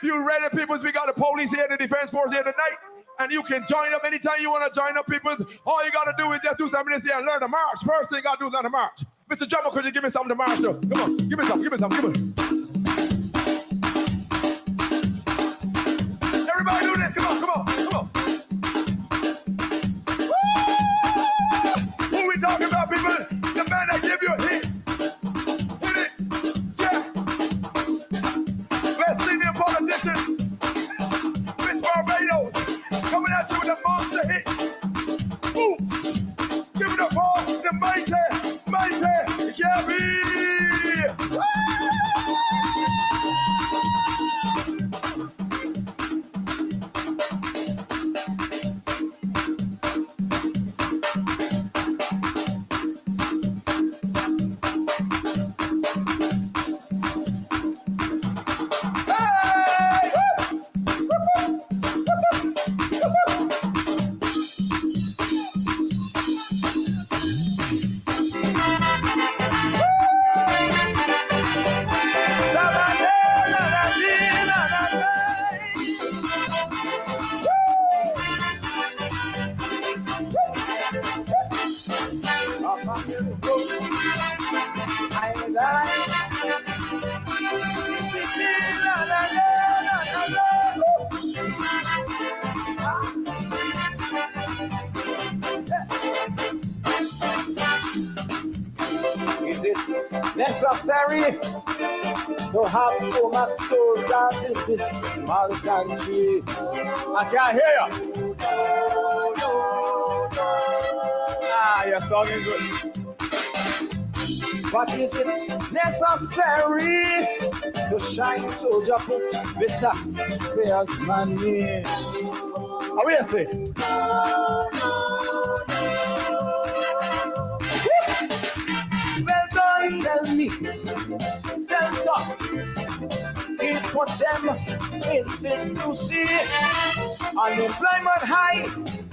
you ready, people? We got the police here, the defense force here tonight. And you can join up anytime you want to join up, people. All you got to do is just do something this here and learn to march. First thing you got to do is learn to march. Mr. Drummer, could you give me something to march to? Come on, give me some, give me some, give me. Everybody do this. Come on, come on, come on. Woo! Who we talking about, people? The man that give you a hit. Hit it. Yeah. West Indian politician. Miss Barbados. Coming at you with a monster hit. Oops. Give it up all the mighty, Gabby. Woo! Necessary to have so much soldiers in this small country. I can't hear you. Your song is good. But is it necessary to shine soldier put with taxpayers' money? How will you say? Well done, tell me, tell God, he put them in secrecy. Unemployment high,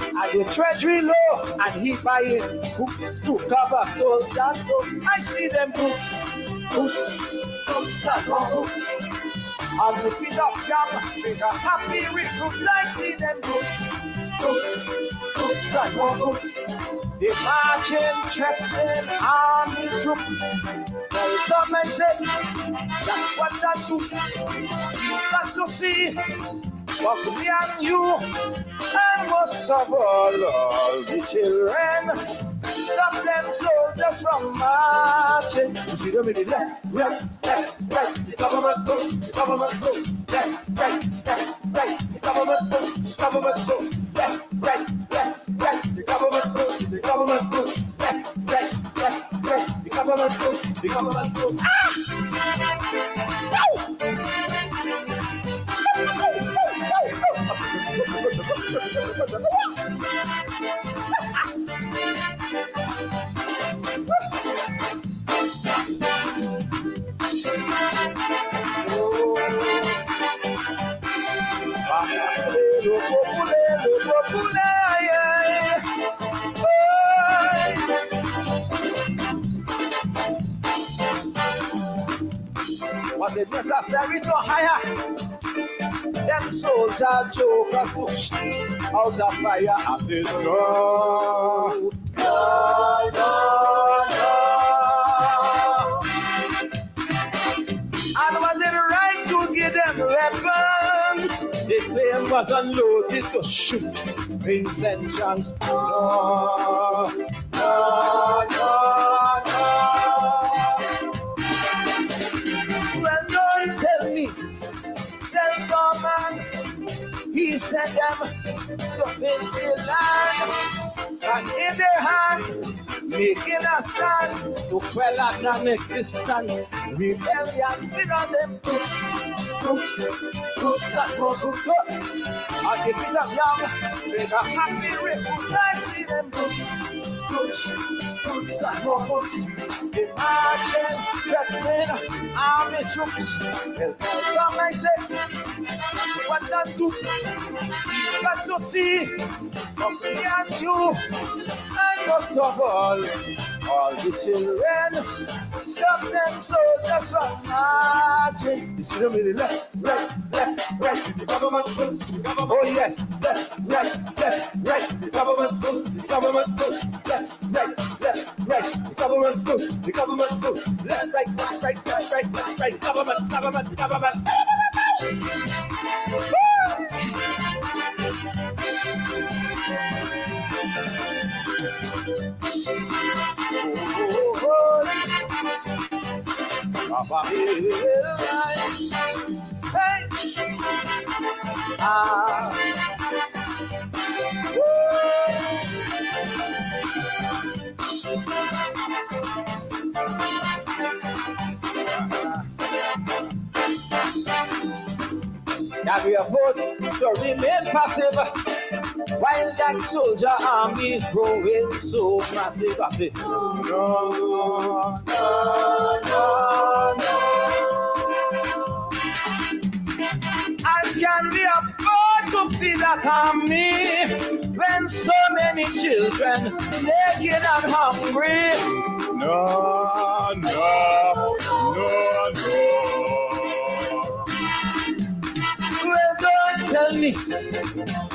and the treasury low, and he buying books to cover soldiers. So I see them books and more books. On the feet of young, with a happy recruits, I see them books and more books. They marching, threatening army troops. Well, come and say, that's what that do. You got to see what me and you, and most of all the children. Stop them soldiers from marching. You see them in the left, right. The government goes, the government goes. Left, right. The government goes, the government goes. Left, right. The government goes, the government goes. Left, right. The government goes, the government goes. Was it necessary to hire them soldier jokers pushed out the fire? I said no. And was it right to give them weapons? The plane was unloaded to shoot Vincent Chance. No. Well, don't tell me, tell government, he sent them to fancy land, and in their hand, making a stand to quell a non-existent rebellion. We on them books and more books. I'll give it up young, with a happy ripples. I see them books and more books. They marching, threatening army troops. Well, come and say, what that do? You got to see of me and you, and most of all the children. Stop them soldiers from marching. You see them in the left, right. the government push, oh yes, left, right, the government push, the government push, left, right, the government push, the government push, left, right, government. Now we are voting to remain passive while that soldier army growing so massive. I say, no. And can we afford to feed that army when so many children naked and hungry? No. Well, don't tell me,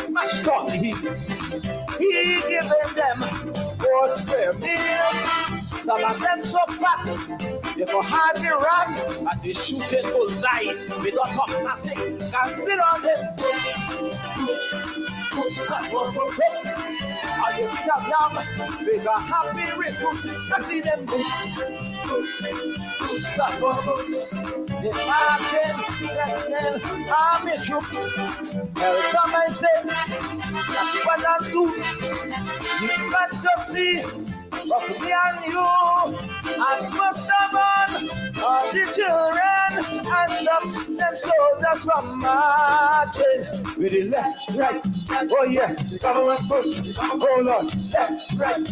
my strong he giving them 4 square meals. Some of them so fat, they for hardly run, and they shooting bullseye with automatic, and bit on them. And you think of them, we got happy recruits, I see them boots. They marching, threatening army troops. Every time I say, that's what I do. You got to see, but me and you, and must have on all the children, and stop them soldiers from marching. With the left, right, oh yes, the government push, oh Lord, left, right,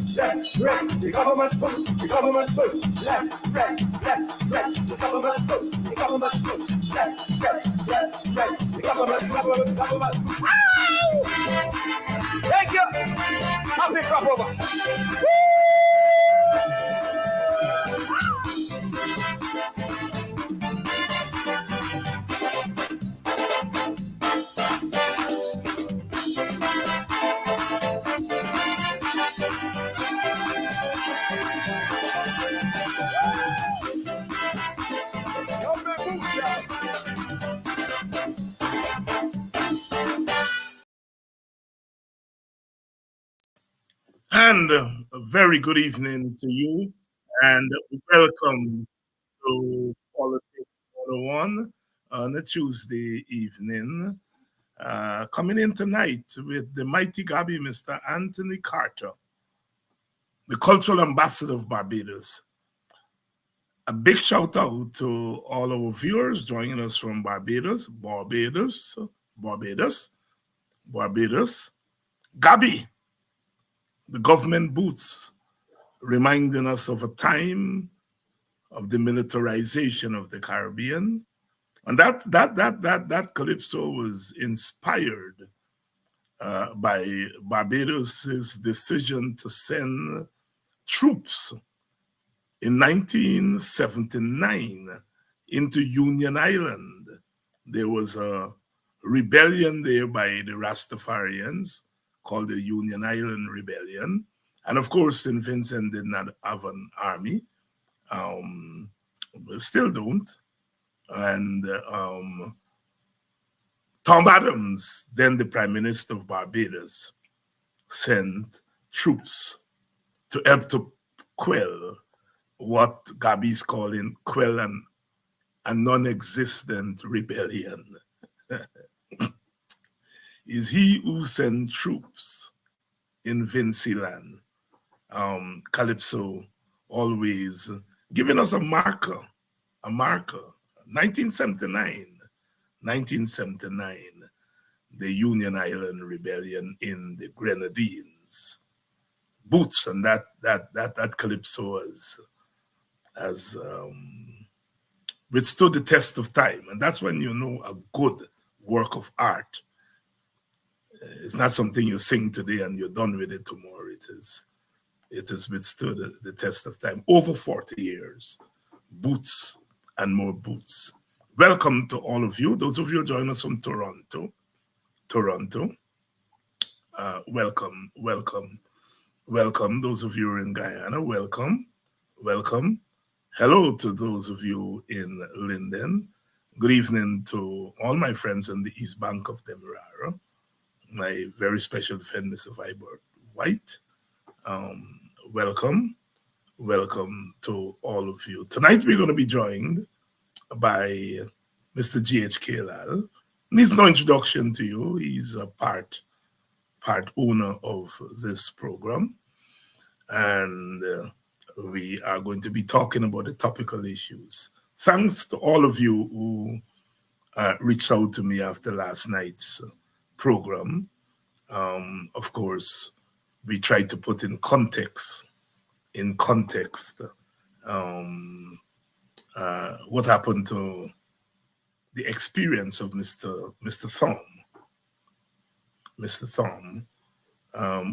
the government push, left, right, the government push, left, right, the government. Ow! Thank you. Happy crop over. And a very good evening to you, and welcome to Politics 101 on a Tuesday evening. Coming in tonight with the mighty Gabi, Mr. Anthony Carter, the cultural ambassador of Barbados. A big shout out to all our viewers joining us from Barbados. Gabi, the government boots, reminding us of a time of the militarization of the Caribbean. And that calypso was inspired by Barbados' decision to send troops in 1979 into Union Island. There was a rebellion there by the Rastafarians called the Union Island Rebellion. And of course, St. Vincent did not have an army. Still don't. And Tom Adams, then the Prime Minister of Barbados, sent troops to help to quell what Gabi's calling a non-existent rebellion. Is he who sent troops in Vinceland. Calypso always giving us a marker. 1979, the Union Island Rebellion in the Grenadines. Boots, and that Calypso has withstood the test of time. And that's when you know a good work of art. It's not something you sing today and you're done with it tomorrow. It has withstood the test of time. Over 40 years. Boots and more boots Welcome to all of you. Those of you joining us from Toronto, welcome, welcome, welcome. Those of you in Guyana, welcome, welcome. Hello to those of you in Linden. Good evening to all my friends on the East Bank of Demerara. My very special friend, Mr. Vibert White. Welcome, welcome to all of you. Tonight we're going to be joined by Mr. GHK Lall. Needs no introduction to you. He's a part owner of this program. And we are going to be talking about the topical issues. Thanks to all of you who reached out to me after last night's program. Of course, we tried to put in context what happened to the experience of Mr. Thom,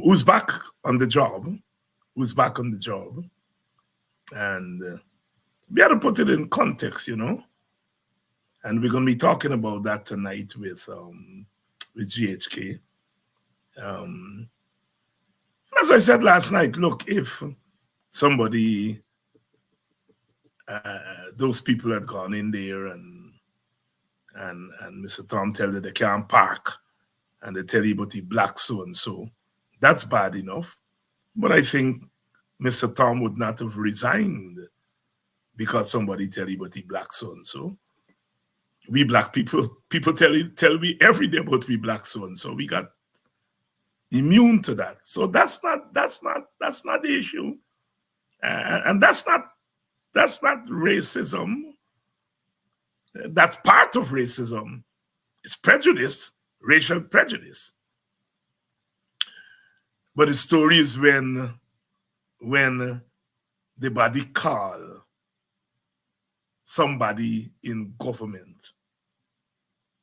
who's back on the job, and we had to put it in context, you know, and we're going to be talking about that tonight with GHK. As I said last night, look, if somebody, those people had gone in there and Mr. Thom tell you they can't park, and they tell you about the black so-and-so, that's bad enough. But I think Mr. Thom would not have resigned because somebody tell you about the black so-and-so. We black people tell me every day about we black so-and-so. We got immune to that. So that's not the issue. And that's not racism. That's part of racism. It's prejudice, racial prejudice. But the story is when the body call somebody in government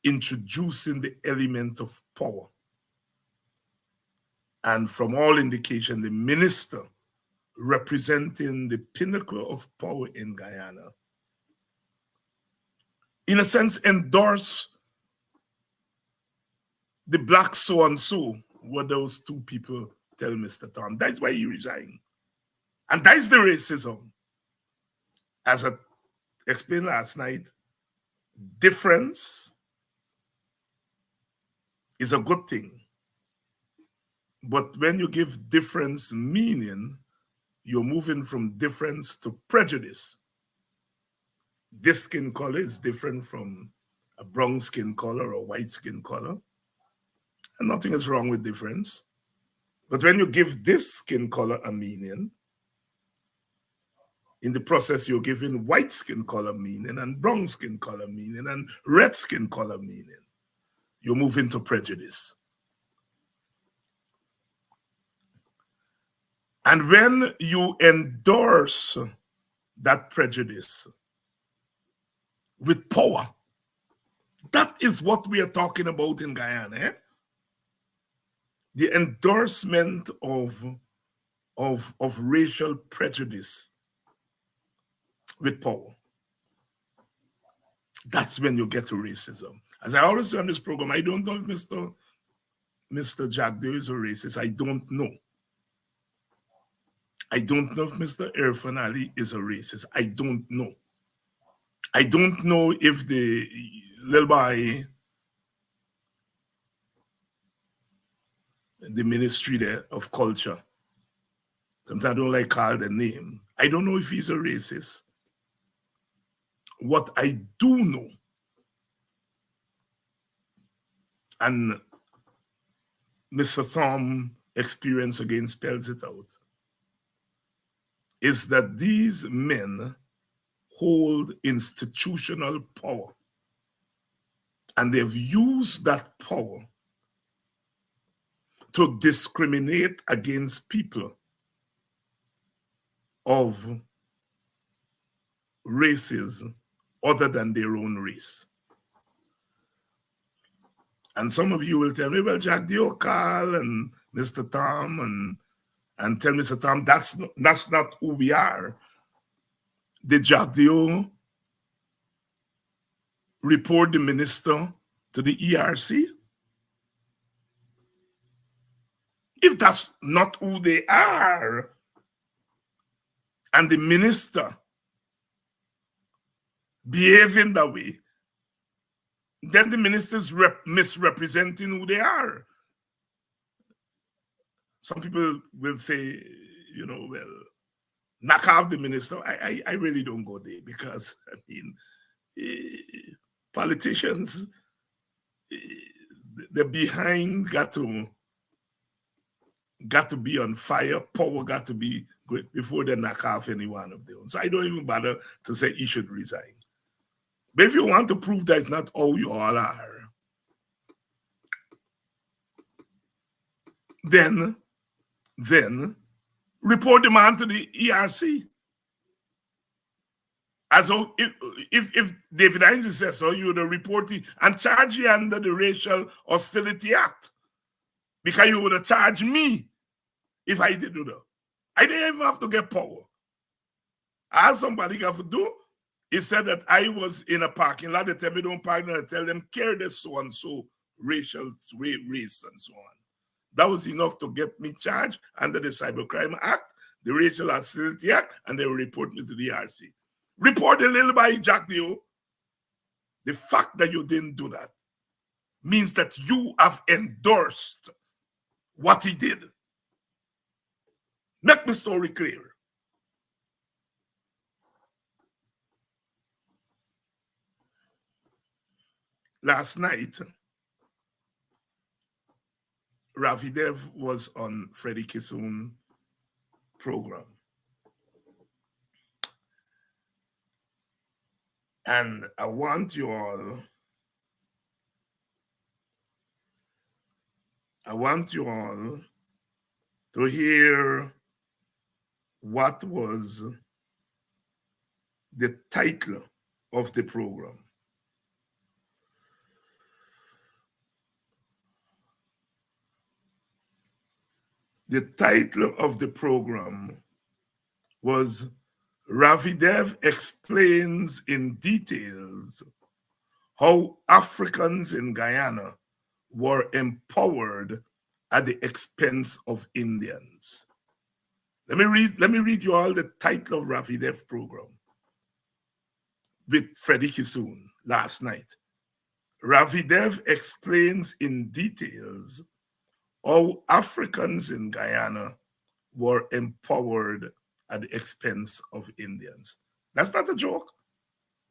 introducing the element of power. And from all indication, the minister representing the pinnacle of power in Guyana, in a sense, endorse the black so-and-so, what those two people tell Mr. Thom. That's why he resigned. And that's the racism. As I explained last night, difference is a good thing. But when you give difference meaning, you're moving from difference to prejudice. This skin color is different from a brown skin color or white skin color. And nothing is wrong with difference. But when you give this skin color a meaning, in the process, you're giving white skin color meaning and brown skin color meaning and red skin color meaning. You move into prejudice. And when you endorse that prejudice with power, that is what we are talking about in Guyana. Eh? The endorsement of racial prejudice with power. That's when you get to racism. As I always say on this program, I don't know if Mr. Jack Dew is a racist. I don't know. I don't know if Mr. Irfan Ali is a racist. I don't know. I don't know if the little boy, the Ministry there of Culture, sometimes I don't like call the name. I don't know if he's a racist. What I do know, and Mr. Thom experience again spells it out, is that these men hold institutional power, and they've used that power to discriminate against people of races other than their own race. And some of you will tell me, well, Jack Dio Carl and Mr. Thom and tell Mr. Thom, that's not who we are. The Jack Dio report the minister to the ERC? If that's not who they are, and the minister behaving that way, then the minister's misrepresenting who they are. Some people will say, well, knock off the minister. I really don't go there because, politicians, the behind got to be on fire. Power got to be good before they knock off any one of them. So I don't even bother to say he should resign. But if you want to prove that it's not all you all are, then report the man to the ERC. As if David Hines says so, you would report it and charge you under the Racial Hostility Act. Because you would have charged me if I did do that. I didn't even have to get power. All somebody got to do, he said that I was in a parking lot. They tell me don't park, and I tell them carry this so and so racial race and so on. That was enough to get me charged under the Cybercrime Act, the Racial Hostility Act, and they will report me to the RC. Report a little by Jack Dio. The fact that you didn't do that means that you have endorsed what he did. Make the story clear. Last night, Ravi Dev was on Freddie Kissoon's program. And I want you all to hear what was the title of the program. The title of the program was Ravi Dev explains in details how Africans in Guyana were empowered at the expense of Indians. Let me read you all the title of Ravi Dev's program with Freddie Kissoon last night. Ravi Dev explains in details how Africans in Guyana were empowered at the expense of Indians. That's not a joke.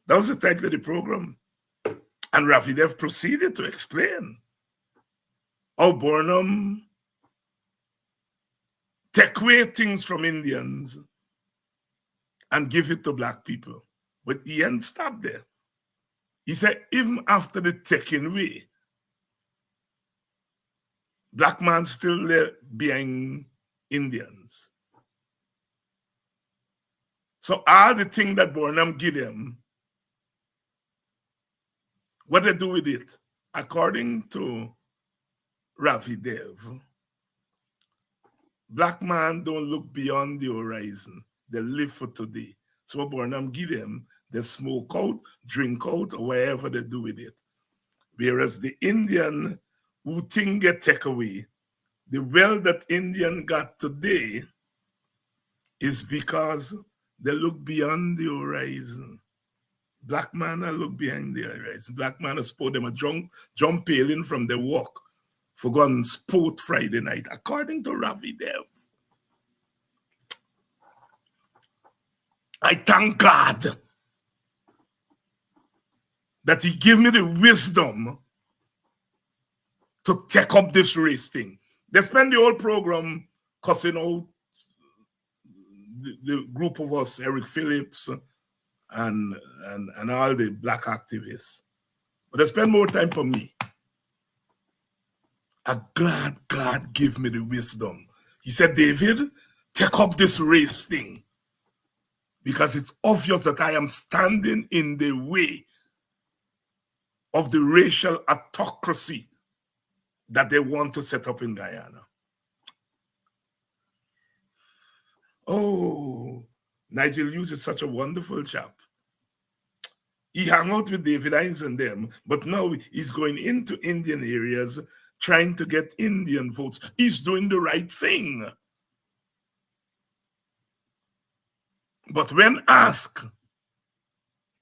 That was the title of the program. And Ravi Dev proceeded to explain how Burnham take away things from Indians and give it to Black people. But he ain't stopped there. He said, even after the taking away, Black man still there behind Indians. So all the things that Burnham give them, what they do with it, according to Ravi Dev, Black man don't look beyond the horizon. They live for today. So what Burnham give them, they smoke out, drink out, or whatever they do with it. Whereas the Indian who thing get take away, the wealth that Indian got today is because they look beyond the horizon. Black man look behind the horizon. Black man sport them a jump paling from the walk for going sport Friday night, according to Ravi Dev. I thank God that he gave me the wisdom to take up this race thing. They spend the whole program cussing out the group of us, Eric Phillips and all the Black activists. But they spend more time for me. I'm glad God gave me the wisdom. He said, David, take up this race thing because it's obvious that I am standing in the way of the racial autocracy that they want to set up in Guyana. Oh, Nigel Hughes is such a wonderful chap. He hung out with David Hines and them, but now he's going into Indian areas trying to get Indian votes. He's doing the right thing. But when asked,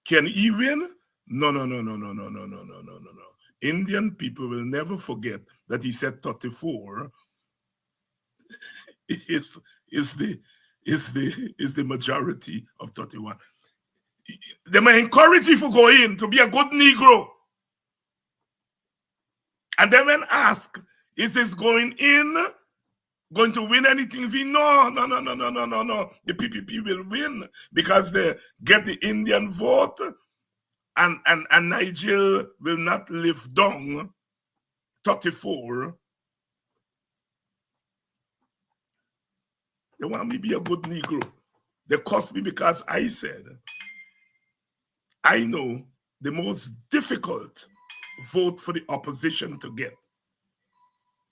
can he win? No. Indian people will never forget that he said 34 is the majority of 31. They may encourage you to go in to be a good Negro. And then when asked, is this going in going to win anything? No. The PPP will win because they get the Indian vote, and Nigel will not live down 34. They want me to be a good Negro. They cost me because I said, I know the most difficult vote for the opposition to get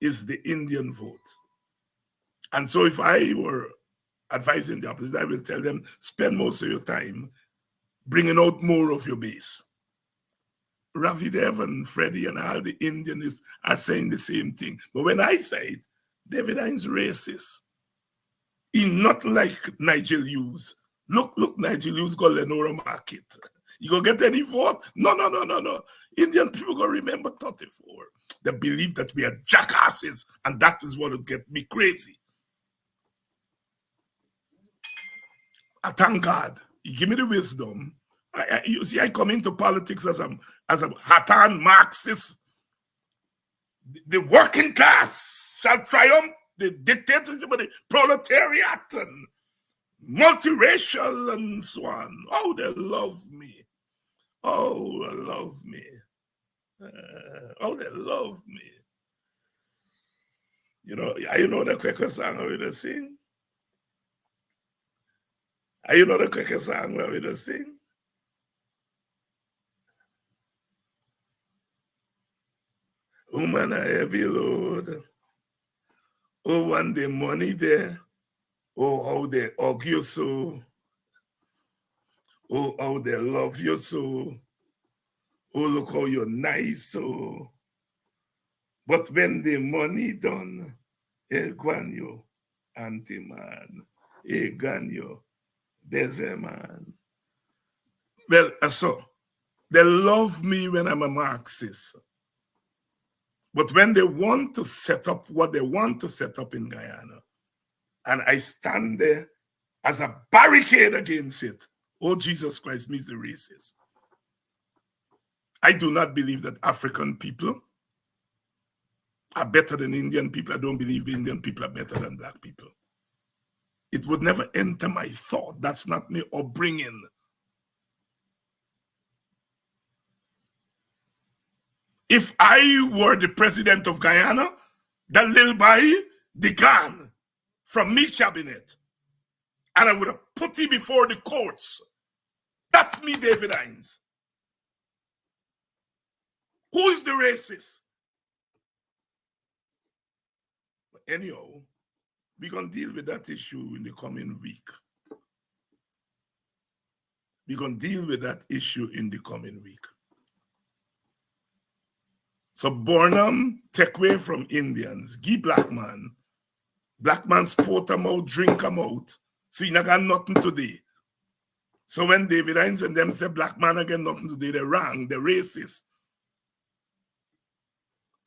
is the Indian vote. And so if I were advising the opposition, I will tell them, spend most of your time bringing out more of your base. Ravi Dev and Freddie and all the Indians are saying the same thing. But when I say it, David Hines racist. He not like Nigel Hughes. Look, Nigel Hughes go Lenora Market. You go get any vote? No. Indian people go remember 34. They believe that we are jackasses, and that is what would get me crazy. I thank God. He give me the wisdom. You see, I come into politics as a Hatan Marxist. The working class shall triumph the dictatorship of the proletariat and multiracial and so on. Oh, they love me. Oh, they love me. They love me. You know the Quaker song we just sing? You know the Quaker song where we just sing? Woman a heavy load. Oh, when the money there. Oh, how they hug you so. Oh, how they love you so. Oh, look how you're nice so. But when the money done, Guanyo, anti-man, Ganyo, Beze man. Well, so, they love me when I'm a Marxist. But when they want to set up what they want to set up in Guyana, and I stand there as a barricade against it, oh, Jesus Christ, me the racist. I do not believe that African people are better than Indian people. I don't believe Indian people are better than black people. It would never enter my thought. That's not me upbringing. If I were the president of Guyana, that little boy, the gun from me cabinet, and I would have put him before the courts. That's me, David Hines. Who is the racist? But anyhow, we're going to deal with that issue in the coming week. We're going to deal with that issue in the coming week. So Burnham take away from Indians, give black man sport them out, drink them out. So you not got nothing today. So when David Hines and them say black man again nothing today, they're wrong, they're racist.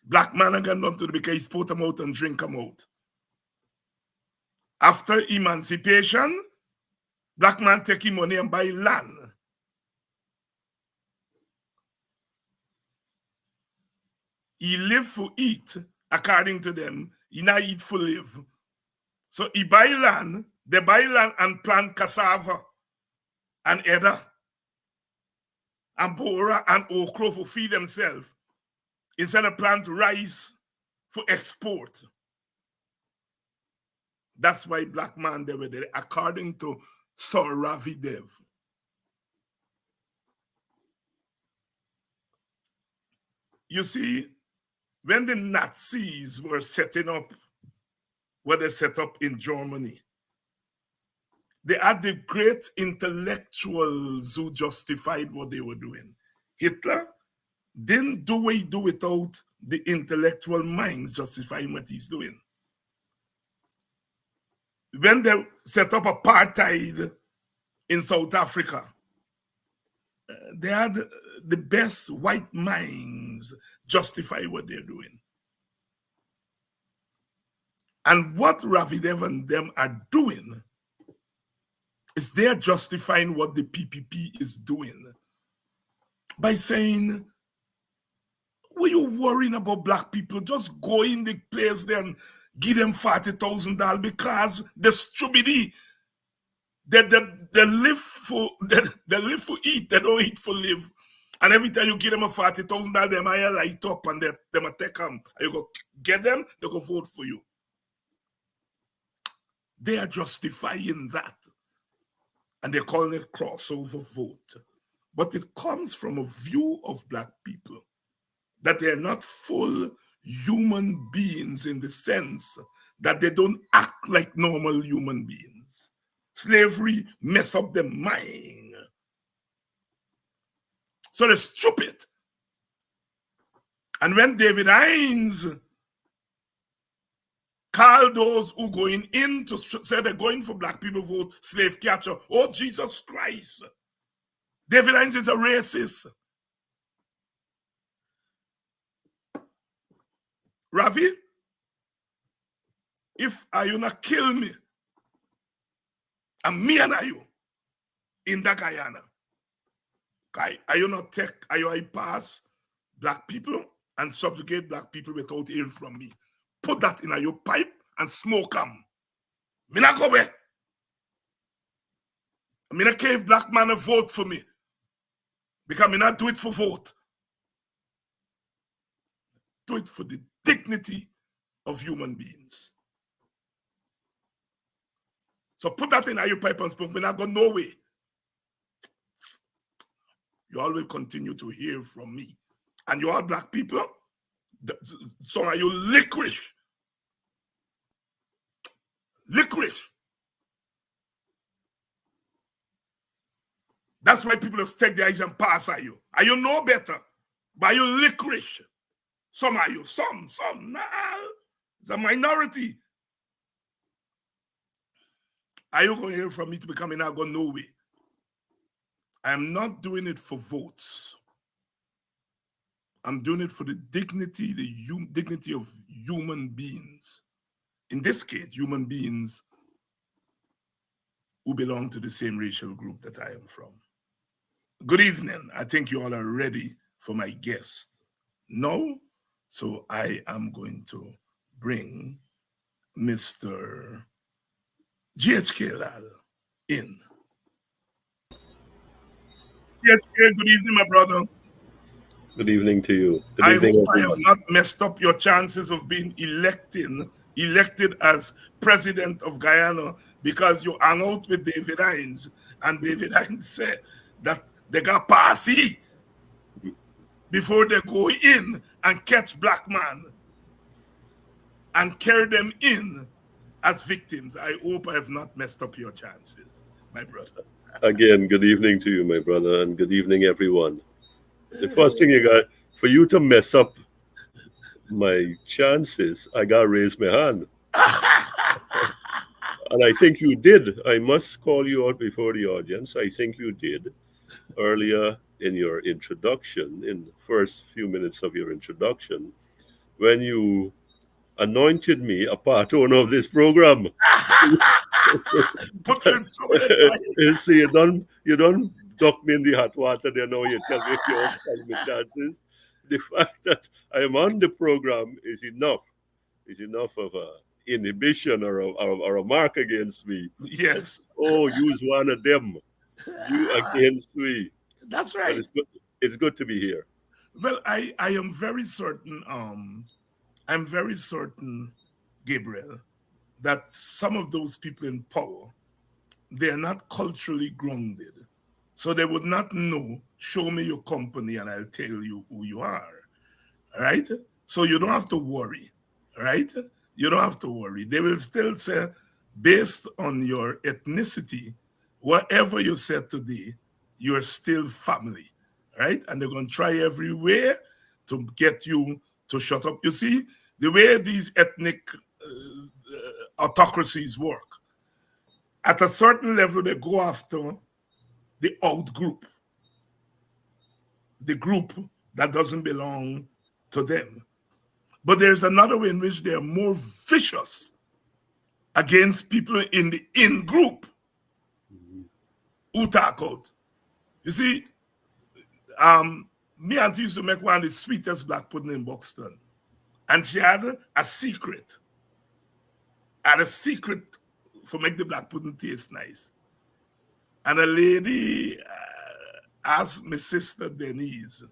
Black man again nothing today because he sport them out and drink them out. After emancipation, black man take his money and buy land. He live for eat, according to them. He not eat for live. So he buy land, they buy land and plant cassava and edda and bora and okra for feed themselves instead of plant rice for export. That's why black man they were there, according to Sir Ravi Dev. You see, when the Nazis were setting up what they set up in Germany, they had the great intellectuals who justified what they were doing. Hitler didn't do what he do without the intellectual minds justifying what he's doing. When they set up apartheid in South Africa, they had the best white minds justify what they're doing. And what Ravi Dev and them are doing is they're justifying what the PPP is doing by saying, "Were you worrying about black people? Just go in the place there and give them $40,000 because the stupidity that they live for eat, they don't eat for live. And every time you give them a $40,000, they might light up and they might take them. And you go get them, they go vote for you. They are justifying that. And they're calling it crossover vote. But it comes from a view of black people that they're not full human beings in the sense that they don't act like normal human beings. Slavery mess up their mind. So they're stupid. And when David Hines called those who going in to say they're going for black people vote slave catcher, oh Jesus Christ, David Hines is a racist. Ravi, if you not kill me, and me and you in the Guyana, are you not take, I pass black people and subjugate black people without hearing from me? Put that in your pipe and smoke them. Me not go away. Me not care if black man vote for me. Because me not do it for vote. Do it for the dignity of human beings. So put that in your pipe and smoke. Me not go no way. You all will continue to hear from me. And you all black people, some of you licorice. Licorice. That's why people have take their eyes and pass at you. And you know better. But you licorice. Some of you, some, nah. It's a minority. Are you going to hear from me to become I go no way? I am not doing it for votes. I'm doing it for the dignity, dignity of human beings. In this case, human beings who belong to the same racial group that I am from. Good evening. I think you all are ready for my guest. No? So I am going to bring Mr. GHK Lall in. GHK, good evening, my brother. Good evening to you. I hope I have not messed up your chances of being elected as president of Guyana because you hung out with David Hines, and David Hines said that they got passy before they go in and catch black man and carry them in as victims. I hope I have not messed up your chances, my brother. Again, good evening to you, my brother, and good evening, everyone. The first thing you got, for you to mess up my chances, I got to raise my hand. And I think you did. I must call you out before the audience. I think you did earlier in your introduction, in the first few minutes of your introduction, when you anointed me a part owner of this program. So you don't duck me in the hot water there now. You tell me if you're calling me chances. The fact that I am on the program is enough of a inhibition or a mark against me. Yes. Oh, use one of them. You against me. That's right. But it's good to be here. Well, I am very certain, I'm very certain, Gabriel, that some of those people in power, they're not culturally grounded. So they would not know, show me your company and I'll tell you who you are, right? So you don't have to worry, right? You don't have to worry. They will still say, based on your ethnicity, whatever you said today, you're still family, right? And they're going to try every way to get you to shut up. You see, the way these ethnic autocracies work, at a certain level, they go after the out group, the group that doesn't belong to them. But there's another way in which they're more vicious against people in the in group who talk out. You see, me auntie used to make one of the sweetest black pudding in Buxton. And she had a secret. Had a secret for make the black pudding taste nice. And a lady asked my sister Denise,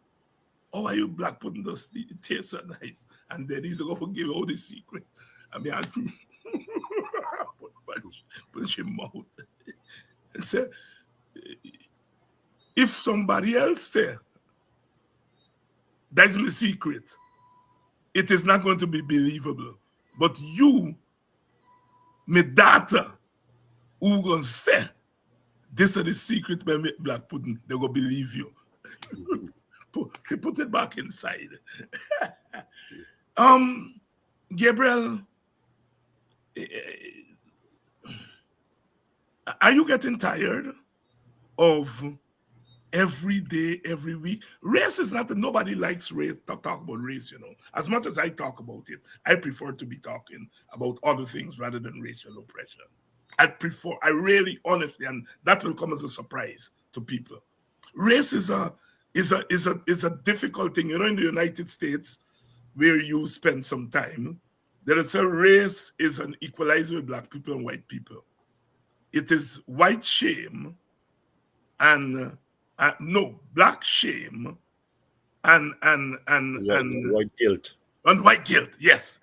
"Oh, are you black pudding does it taste so nice?" And Denise go for give all the secret. I mean, I put your mouth and said, if somebody else say that's my secret, it is not going to be believable. But you, my daughter, who gonna say this is the secret by make black pudding, they gonna believe you. Put it back inside. Gabriel, are you getting tired of every day, every week? Race is not, nobody likes race, talk about race, you know. As much as I talk about it, I prefer to be talking about other things rather than racial oppression. I really, honestly, and that will come as a surprise to people. Race is a difficult thing. You know, in the United States, where you spend some time, there is a race is an equalizer with black people and white people. It is white shame and no, black shame and white guilt. And white guilt, yes.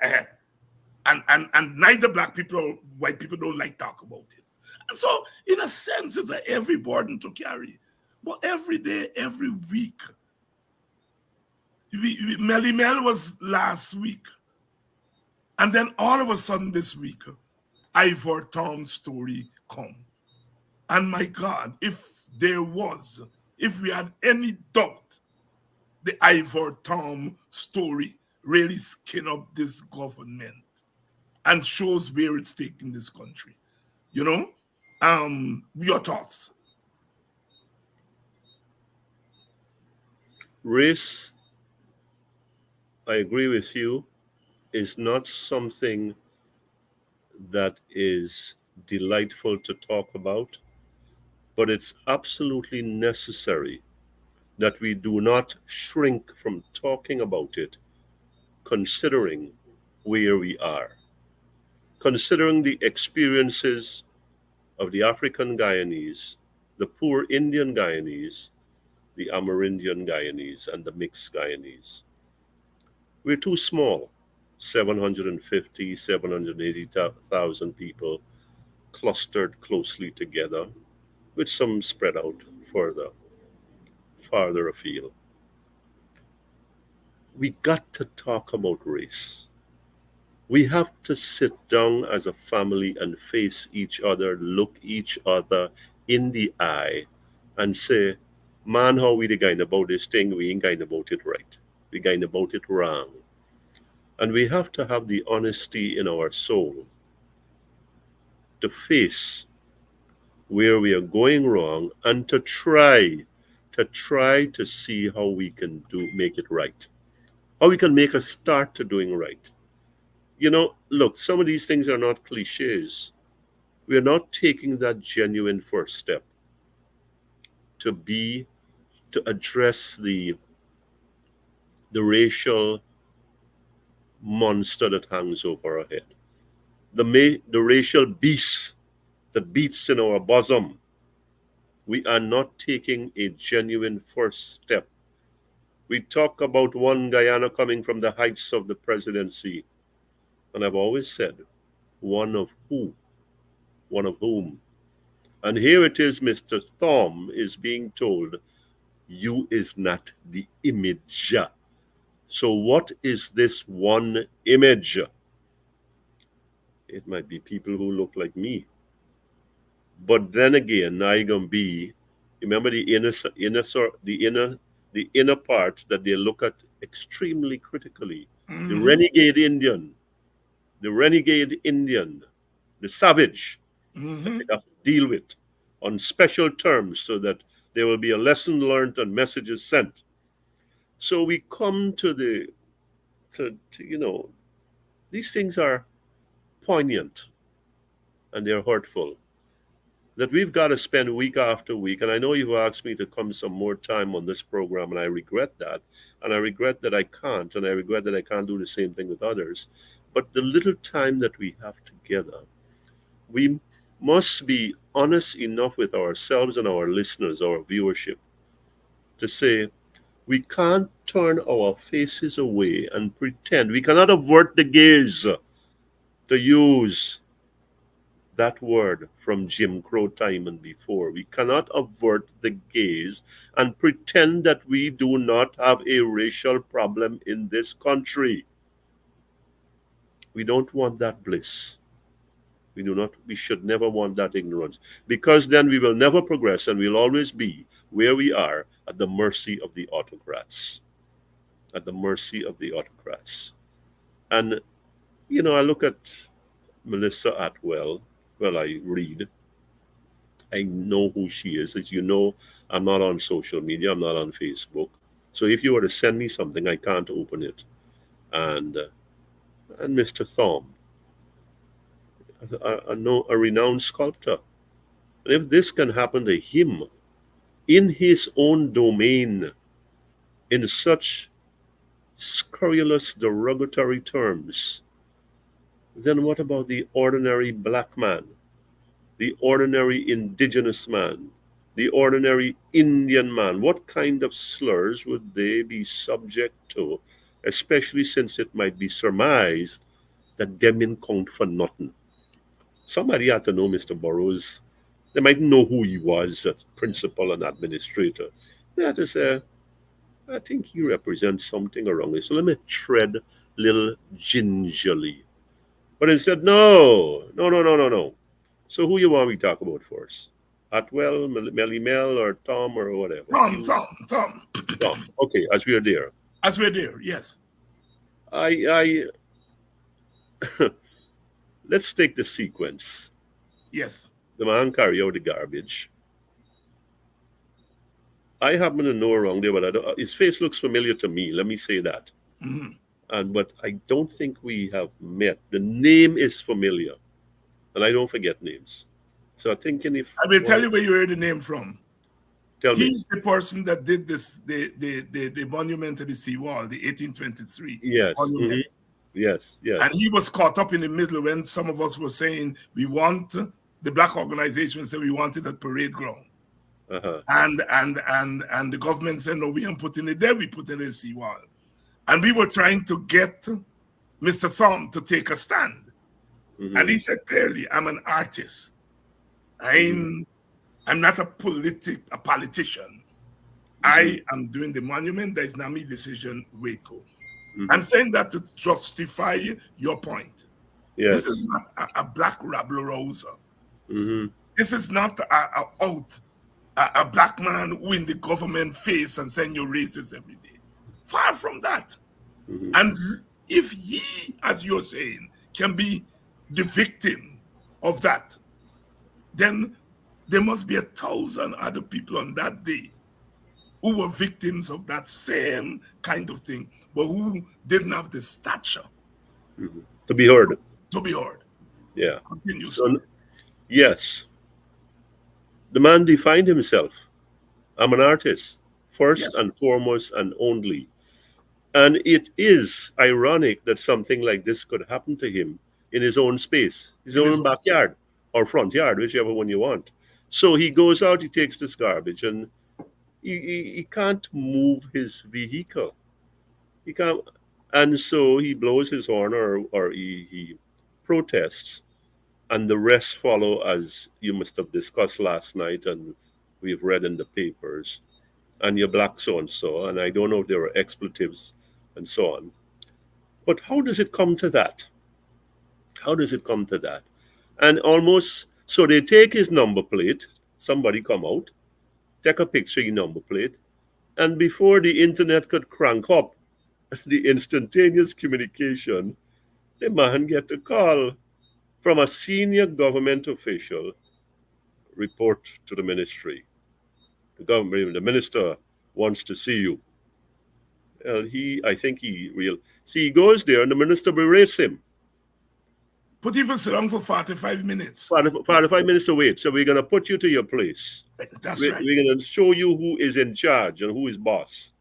And neither black people or white people don't like talk about it. And so, in a sense, it's a heavy burden to carry. But every day, every week, Melly Mel was last week. And then all of a sudden this week, Ivor Tom's story come. And my God, if we had any doubt, the Ivor Tom story really skin up this government and shows where it's taking this country. You know? Your thoughts? Race, I agree with you, is not something that is delightful to talk about, but it's absolutely necessary that we do not shrink from talking about it, considering where we are, considering the experiences of the African Guyanese, the poor Indian Guyanese, the Amerindian Guyanese, and the mixed Guyanese. We're too small, 750, 780,000 people clustered closely together, with some spread out farther afield. We got to talk about race. We have to sit down as a family and face each other, look each other in the eye, and say, man, how we the going about this thing? We ain't going about it right. We going about it wrong. And we have to have the honesty in our soul to face where we are going wrong and to try to see how we can make it right. How we can make a start to doing right. You know, look, some of these things are not cliches. We are not taking that genuine first step to address the racial monster that hangs over our head. The racial beast that beats in our bosom. We are not taking a genuine first step. We talk about one Guyana coming from the heights of the presidency. And I've always said, one of who? One of whom? And here it is, Mr. Thom is being told, you is not the image. So what is this one image? It might be people who look like me. But then again, I gonna be, remember the the inner part that they look at extremely critically. The Mm-hmm. renegade Indian, the renegade Indian, the savage that Mm-hmm. they have to deal with on special terms so that there will be a lesson learned and messages sent. So we come to these things are poignant and they're hurtful. That we've got to spend week after week. And I know you've asked me to come some more time on this program, and I regret that. And I regret that I can't, and I regret that I can't do the same thing with others. But the little time that we have together, we must be honest enough with ourselves and our listeners, our viewership, to say we can't turn our faces away and pretend. We cannot avert the gaze, to use that word from Jim Crow time and before. We cannot avert the gaze and pretend that we do not have a racial problem in this country. We don't want that bliss. We do not, we should never want that ignorance, because then we will never progress and we'll always be where we are, at the mercy of the autocrats. At the mercy of the autocrats. And, I look at Melissa Atwell. Well, I read. I know who she is. As you know, I'm not on social media. I'm not on Facebook. So if you were to send me something, I can't open it. And Mr. Thom, a renowned sculptor. And if this can happen to him in his own domain in such scurrilous, derogatory terms, then what about the ordinary black man, the ordinary indigenous man, the ordinary Indian man? What kind of slurs would they be subject to, especially since it might be surmised that them in count for nothing? Somebody had to know Mr. Burroughs. They might know who he was as principal and administrator. They had to say, I think he represents something around it. So let me tread little gingerly. But instead, no, no, no, no, no, no. So who you want me to talk about first? Atwell, Melly Mel, or Tom, or whatever? Thumb. Tom. Okay, as we are there. As we're there, yes. I let's take the sequence. Yes. The man carry out the garbage. I happen to know around there, but his face looks familiar to me. Let me say that. Mm-hmm. But I don't think we have met. The name is familiar, and I don't forget names. So I'm thinking if I will tell you where you heard the name from. tell me. He's the person that did this, the monument to the seawall, the 1823 Yes. monument. Mm-hmm. Yes. Yes. And he was caught up in the middle when some of us were saying we want the black organization said we want it at parade ground. Uh-huh. And the government said no, we ain't putting it there, we put it in the seawall. And we were trying to get Mr. Thom to take a stand. Mm-hmm. And he said clearly, I'm an artist. I'm not a politician. Mm-hmm. I am doing the monument. That is not my decision. Wait, go. Mm-hmm. I'm saying that to justify your point. Yes. This is not a black rabble rouser. Mm-hmm. This is not a black man who in the government face and saying you're racist every day. Far from that. Mm-hmm. And if he, as you're saying, can be the victim of that, then there must be 1,000 other people on that day who were victims of that same kind of thing, but who didn't have the stature to be heard. To be heard. Yeah. Continue. So, yes. The man defined himself. I'm an artist, first and foremost and only. And it is ironic that something like this could happen to him in his own space, his own backyard or front yard, whichever one you want. So he goes out, he takes this garbage, and he can't move his vehicle. He can't, and so he blows his horn or he protests, and the rest follow, as you must have discussed last night and we've read in the papers. And you're black so and so, and I don't know if there are expletives and so on. But how does it come to that? How does it come to that? And almost, so they take his number plate, somebody come out, take a picture of your number plate, and before the internet could crank up the instantaneous communication, the man get a call from a senior government official, report to the ministry. The minister wants to see you. Well, I think he real. See, he goes there and the minister berates him. Put you for sit down for 45 minutes. 45 minutes to wait. So we're going to put you to your place. That's We're going to show you who is in charge and who is boss.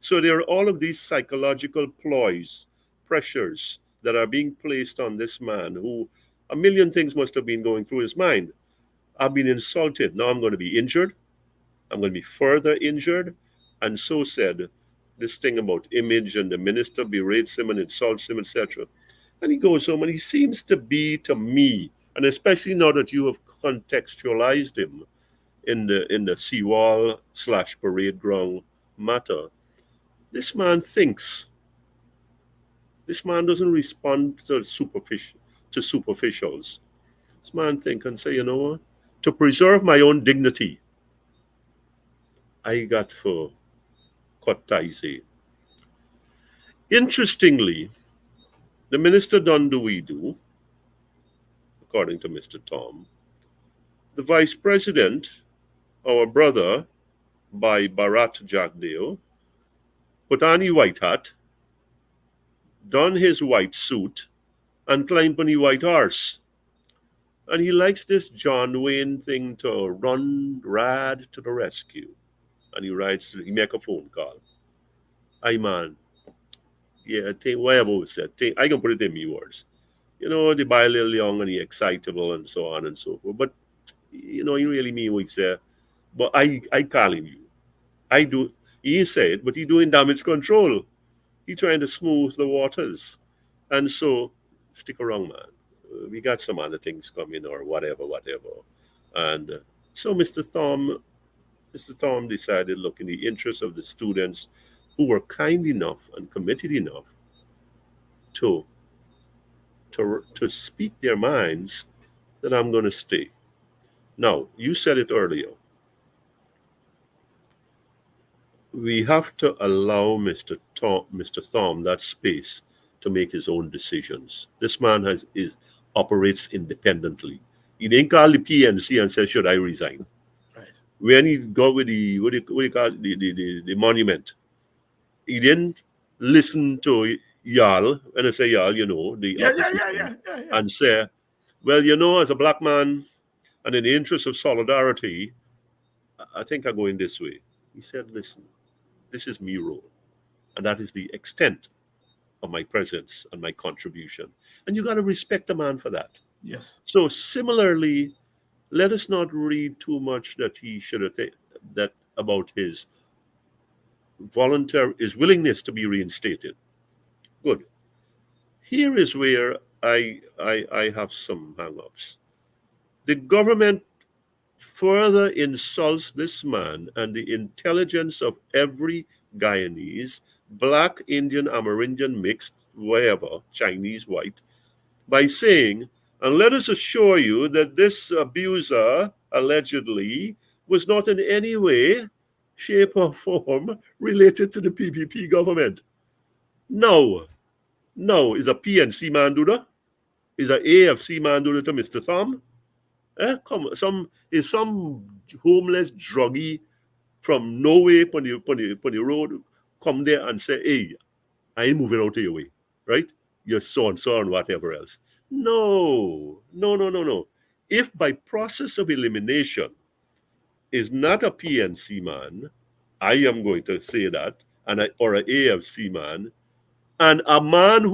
So there are all of these psychological ploys, pressures that are being placed on this man who a million things must have been going through his mind. I've been insulted. Now I'm going to be injured. I'm going to be further injured. And so said this thing about image, and the minister berates him and insults him, etc. And he goes home and he seems to be, to me, and especially now that you have contextualized him in the seawall / parade ground matter, this man thinks. This man doesn't respond to superficials. This man think and say, you know what? To preserve my own dignity, I got for cut ties here. Interestingly, the minister done do we do, according to Mr. Tom. The vice president, our brother, by Bharat Jagdeo, put on his white hat, done his white suit, and climbed on his white horse. And he likes this John Wayne thing to run rad to the rescue. And he make a phone call. Hey man, yeah, whatever we said, I can put it in me words. You know, the boy a little young and he excitable and so on and so forth. But, you know, he really mean what he said. But I call him you. I do. He say it, but he doing damage control. He trying to smooth the waters. And so, stick around, man. We got some other things coming or whatever. And so Mr. Thom decided, look, in the interest of the students who were kind enough and committed enough to speak their minds, that I'm going to stay. Now, you said it earlier. We have to allow Mr. Thom that space to make his own decisions. This man operates independently. He didn't call the PNC and say, should I resign? Right. When he go with the what do you call it, the monument, he didn't listen to Yall, when I say Yall, you know, the opposition, and say, well, you know, as a black man and in the interest of solidarity, I think I'm going this way. He said, listen, this is me role, and that is the extent of my presence and my contribution. And you got to respect a man for that. Yes. So similarly, let us not read too much that he should have that about his willingness to be reinstated. Good. Here is where I have some hang-ups. The government further insults this man and the intelligence of every Guyanese, black, Indian, Amerindian, mixed, wherever, Chinese, white, by saying, and let us assure you that this abuser, allegedly, was not in any way, shape, or form related to the PPP government. No. Is a PNC man do that? Is a AFC man do that to Mr. Thom? Some homeless druggie from nowhere on the road come there and say, hey, I ain't moving out of your way, right? You're so and whatever else. No. If by process of elimination is not a PNC man, I am going to say that, or an AFC man, and a man or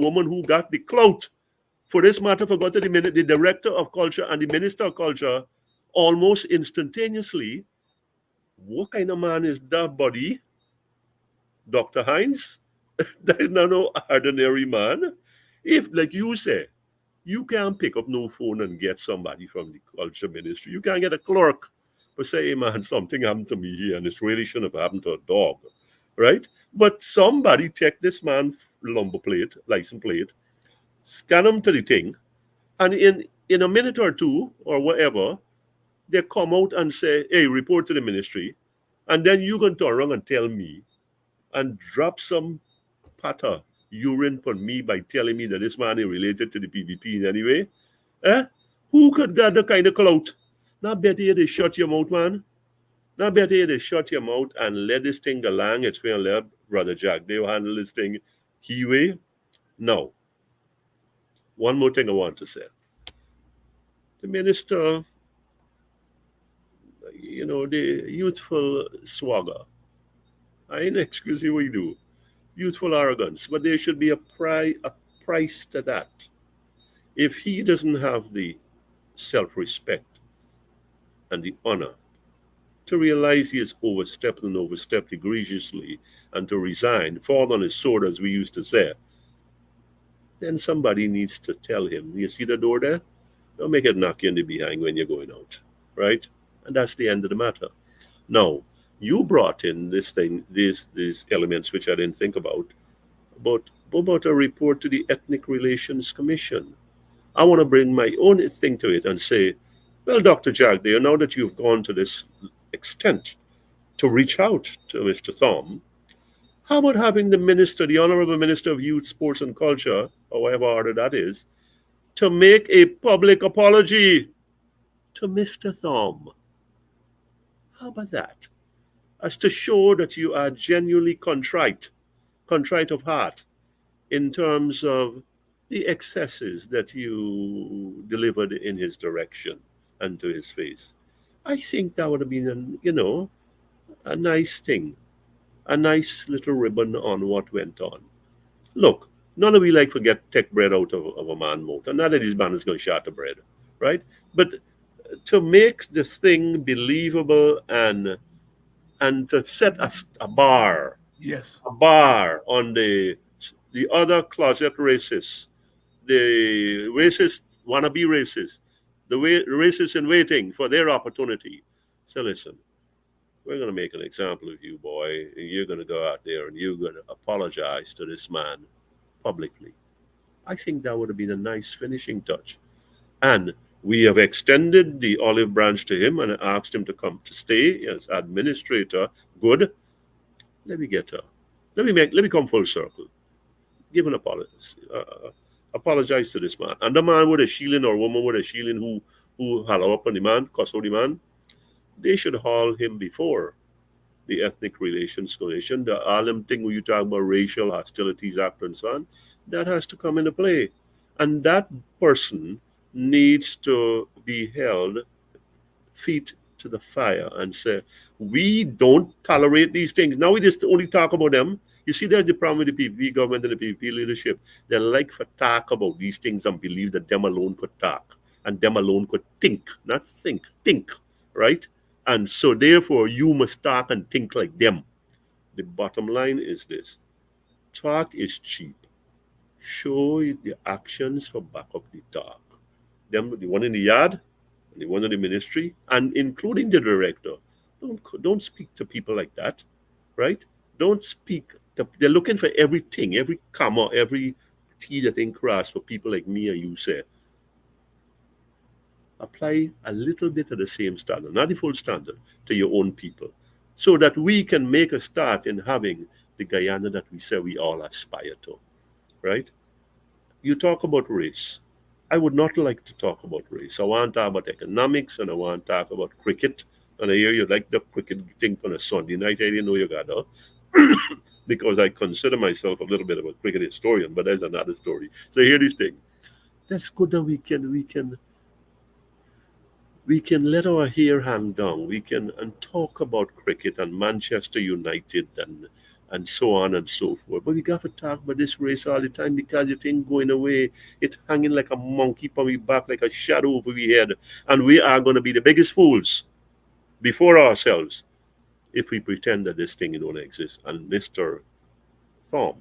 woman who got the clout, for this matter, forgot the director of culture and the minister of culture almost instantaneously. What kind of man is that, buddy? Dr. Hines? That is not no ordinary man. If, like you say, you can't pick up no phone and get somebody from the culture ministry. You can't get a clerk for say, hey man, something happened to me here and it really shouldn't have happened to a dog, right? But somebody take this man license plate, scan them to the thing, and in a minute or two or whatever, they come out and say, hey, report to the ministry. And then you're going to turn around and tell me and drop some patter urine on me by telling me that this man is related to the PPP in any way. Eh? Who could get the kind of clout? Now better you they shut your mouth, man. Now better you they shut your mouth and let this thing go along its way and let Brother Jack, they'll handle this thing he way. Now, one more thing I want to say. The minister, the youthful swagger. I ain't excusing what you do. Youthful arrogance, but there should be a price to that. If he doesn't have the self-respect and the honor to realize he has overstepped egregiously, and to resign, fall on his sword, as we used to say, then somebody needs to tell him, you see the door there? Don't make it knock you in the behind when you're going out, right? And that's the end of the matter. Now, you brought in this thing, these elements which I didn't think about a report to the Ethnic Relations Commission. I want to bring my own thing to it and say, well, Dr. Jagdeo, now that you've gone to this extent to reach out to Mr. Thom, how about having the minister, the Honorable Minister of Youth, Sports and Culture, or whatever order that is, to make a public apology to Mr. Thom? How about that? As to show that you are genuinely contrite of heart, in terms of the excesses that you delivered in his direction and to his face. I think that would have been, a nice thing, a nice little ribbon on what went on. Look, none of we like to take bread out of a man's mouth, and not that his man is going to share the bread, right? But to make this thing believable and to set a bar Yes. on the other closet racists, the racist wannabe racists, the racists in waiting for their opportunity. So listen, we're going to make an example of you, boy, and you're going to go out there and you're going to apologize to this man publicly. I think that would have been a nice finishing touch. And we have extended the olive branch to him and asked him to come to stay as administrator. Good. Let me get her. Let me come full circle. Give an apology. Apologize to this man. And the man with a shilling or woman with a shilling who hollow up on the man, cuss out the man, they should haul him before the Ethnic Relations Commission. The Harlem thing where you talk about Racial Hostilities Act and so on, that has to come into play. And that person needs to be held feet to the fire and say, we don't tolerate these things. Now we just only talk about them. You see, there's the problem with the PPP government and the PPP leadership. They like to talk about these things and believe that them alone could talk and them alone could think, not think, right? And so therefore you must talk and think like them. The bottom line is this: talk is cheap. Show the actions for back up the talk. Them, the one in the yard, the one in the ministry, and including the director. Don't speak to people like that, right? Don't speak. They're looking for everything, every comma, every T that ain't crossed for people like me or you say. Apply a little bit of the same standard, not the full standard, to your own people, so that we can make a start in having the Guyana that we say we all aspire to, right? You talk about race. I would not like to talk about race. I want to talk about economics and I want to talk about cricket. And I hear you like the cricket thing on a Sunday night. I didn't know you got that. Because I consider myself a little bit of a cricket historian, but that's another story. So here this thing. That's good that we can let our hair hang down. We can and talk about cricket and Manchester United and so on and so forth. But we got to talk about this race all the time because it ain't going away. It's hanging like a monkey on my back, like a shadow over my head. And we are going to be the biggest fools before ourselves if we pretend that this thing don't exist. And Mr. Thom's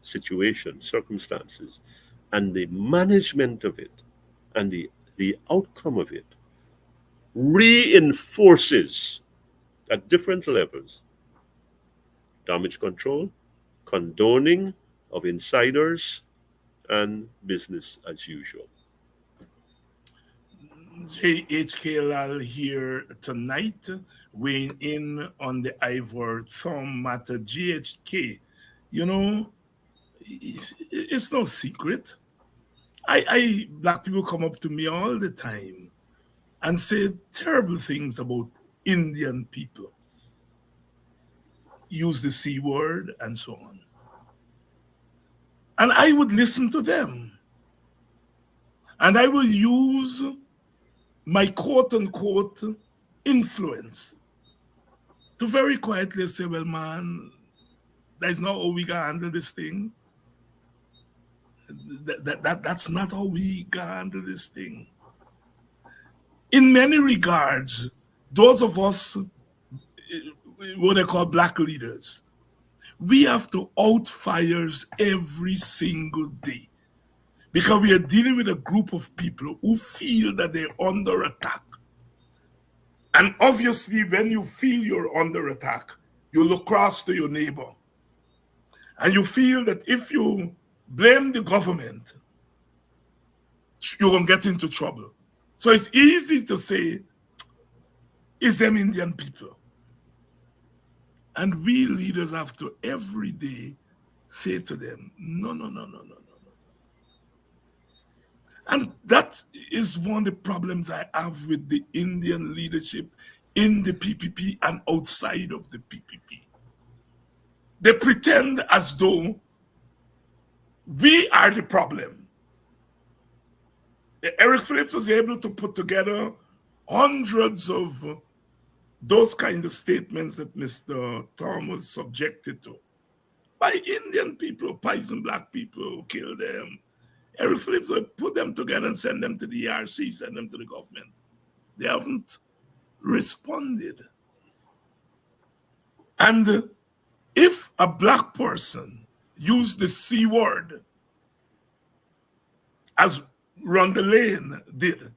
situation, circumstances, and the management of it, and the outcome of it reinforces at different levels damage control, condoning of insiders, and business as usual. GHK Lall here tonight, weighing in on the Ivor Thumb matter. GHK, you know, it's no secret. Black people come up to me all the time and say terrible things about Indian people, use the C word and so on. And I would listen to them. And I will use my quote unquote influence to very quietly say, well, man, that's not how we can handle this thing. That's not how we can handle this thing. In many regards, those of us, what they call black leaders, we have to out fires every single day because we are dealing with a group of people who feel that they're under attack. And obviously, when you feel you're under attack, you look across to your neighbor and you feel that if you blame the government, you're going to get into trouble. So it's easy to say, it's them Indian people. And we leaders have to every day say to them, no, no, no, no, no, no, no. And that is one of the problems I have with the Indian leadership in the PPP and outside of the PPP. They pretend as though we are the problem. Eric Phillips was able to put together hundreds of those kind of statements that Mr. Tom was subjected to by Indian people, poison black people, kill them. Eric Phillips would put them together and send them to the ERC, send them to the government. They haven't responded. And if a black person used the C word, as Rhonda Lane did,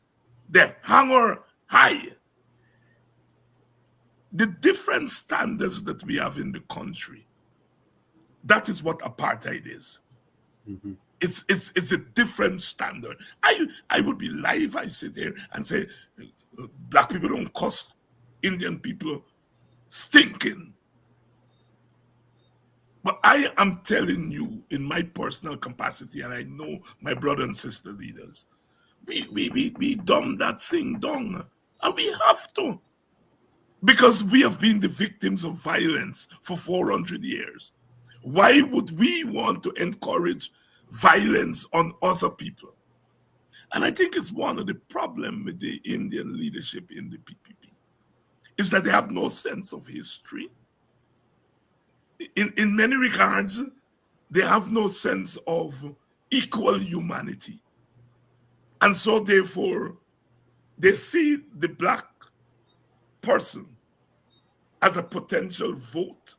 the hanger high, the different standards that we have in the country, that is what apartheid is. Mm-hmm. It's a different standard. I would be lie if I sit here and say black people don't cuss Indian people stinking. But I am telling you in my personal capacity, and I know my brother and sister leaders, we dumb that thing down. And we have to. Because we have been the victims of violence for 400 years. Why would we want to encourage violence on other people? And I think it's one of the problems with the Indian leadership in the PPP, is that they have no sense of history. In many regards, they have no sense of equal humanity. And so therefore, they see the black person as a potential vote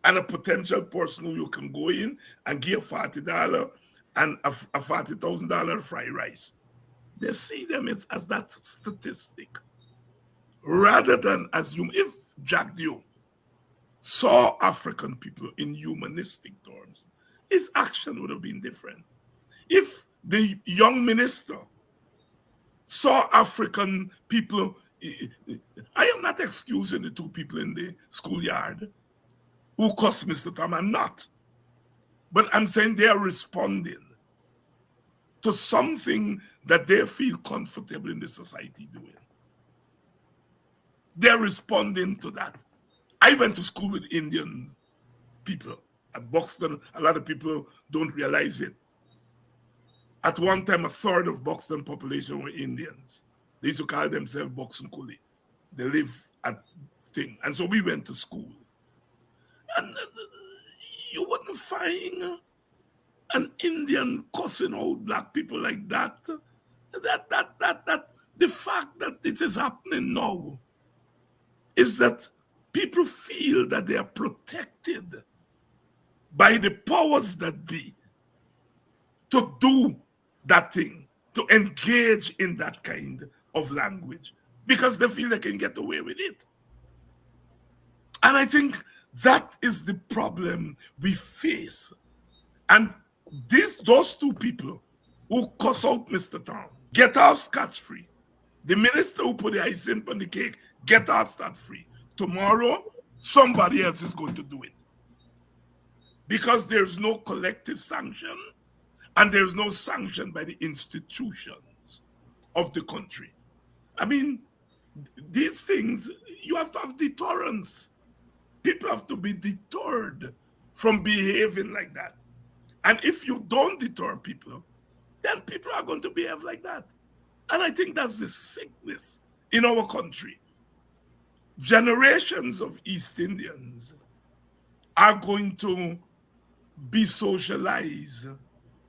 and a potential person who you can go in and give $40 and a $40,000 fried rice. They see them as that statistic rather than as if Jack Dio saw African people in humanistic terms, his action would have been different. If the young minister saw African people, I am not excusing the two people in the schoolyard who cussed Mr. Tom, I'm not. But I'm saying they are responding to something that they feel comfortable in the society doing. They're responding to that. I went to school with Indian people at Buxton. A lot of people don't realize it. At one time, a third of Buxton population were Indians. They used to call themselves Buxton Coolie. They live at thing. And so we went to school. And you wouldn't find an Indian cussing out black people like that. The fact that it is happening now is that people feel that they are protected by the powers that be to do that thing, to engage in that kind of language, because they feel they can get away with it. And I think that is the problem we face. And those two people who cuss out Mr. Tom get off scot-free. The minister who put the icing on the cake get off scot-free. Tomorrow, somebody else is going to do it. Because there's no collective sanction and there's no sanction by the institutions of the country. I mean, these things, you have to have deterrence. People have to be deterred from behaving like that. And if you don't deter people, then people are going to behave like that. And I think that's the sickness in our country. Generations of East Indians are going to be socialized,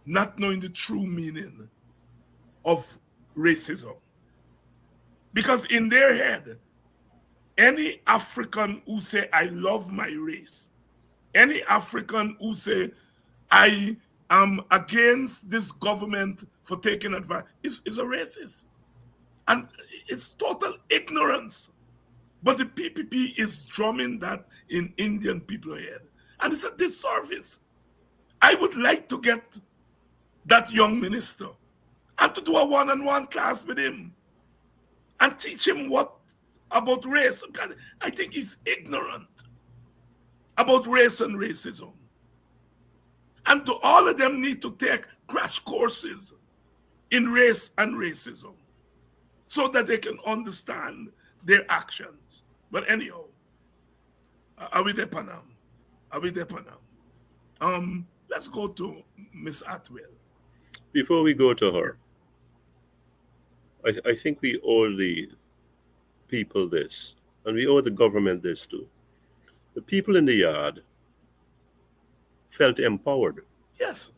not knowing the true meaning of racism. Because in their head, any African who say, I love my race, any African who say, I am against this government for taking advantage, is a racist. And it's total ignorance. But the PPP is drumming that in Indian people's head. And it's a disservice. I would like to get that young minister and to do a one-on-one class with him and teach him what about race. I think he's ignorant about race and racism. And all of them need to take crash courses in race and racism so that they can understand their actions. But anyhow, are we there, Panam? Are we there, Panam? Let's go to Miss Atwell. Before we go to her, I think we owe the people this, and we owe the government this too. The people in the yard felt empowered. Yes.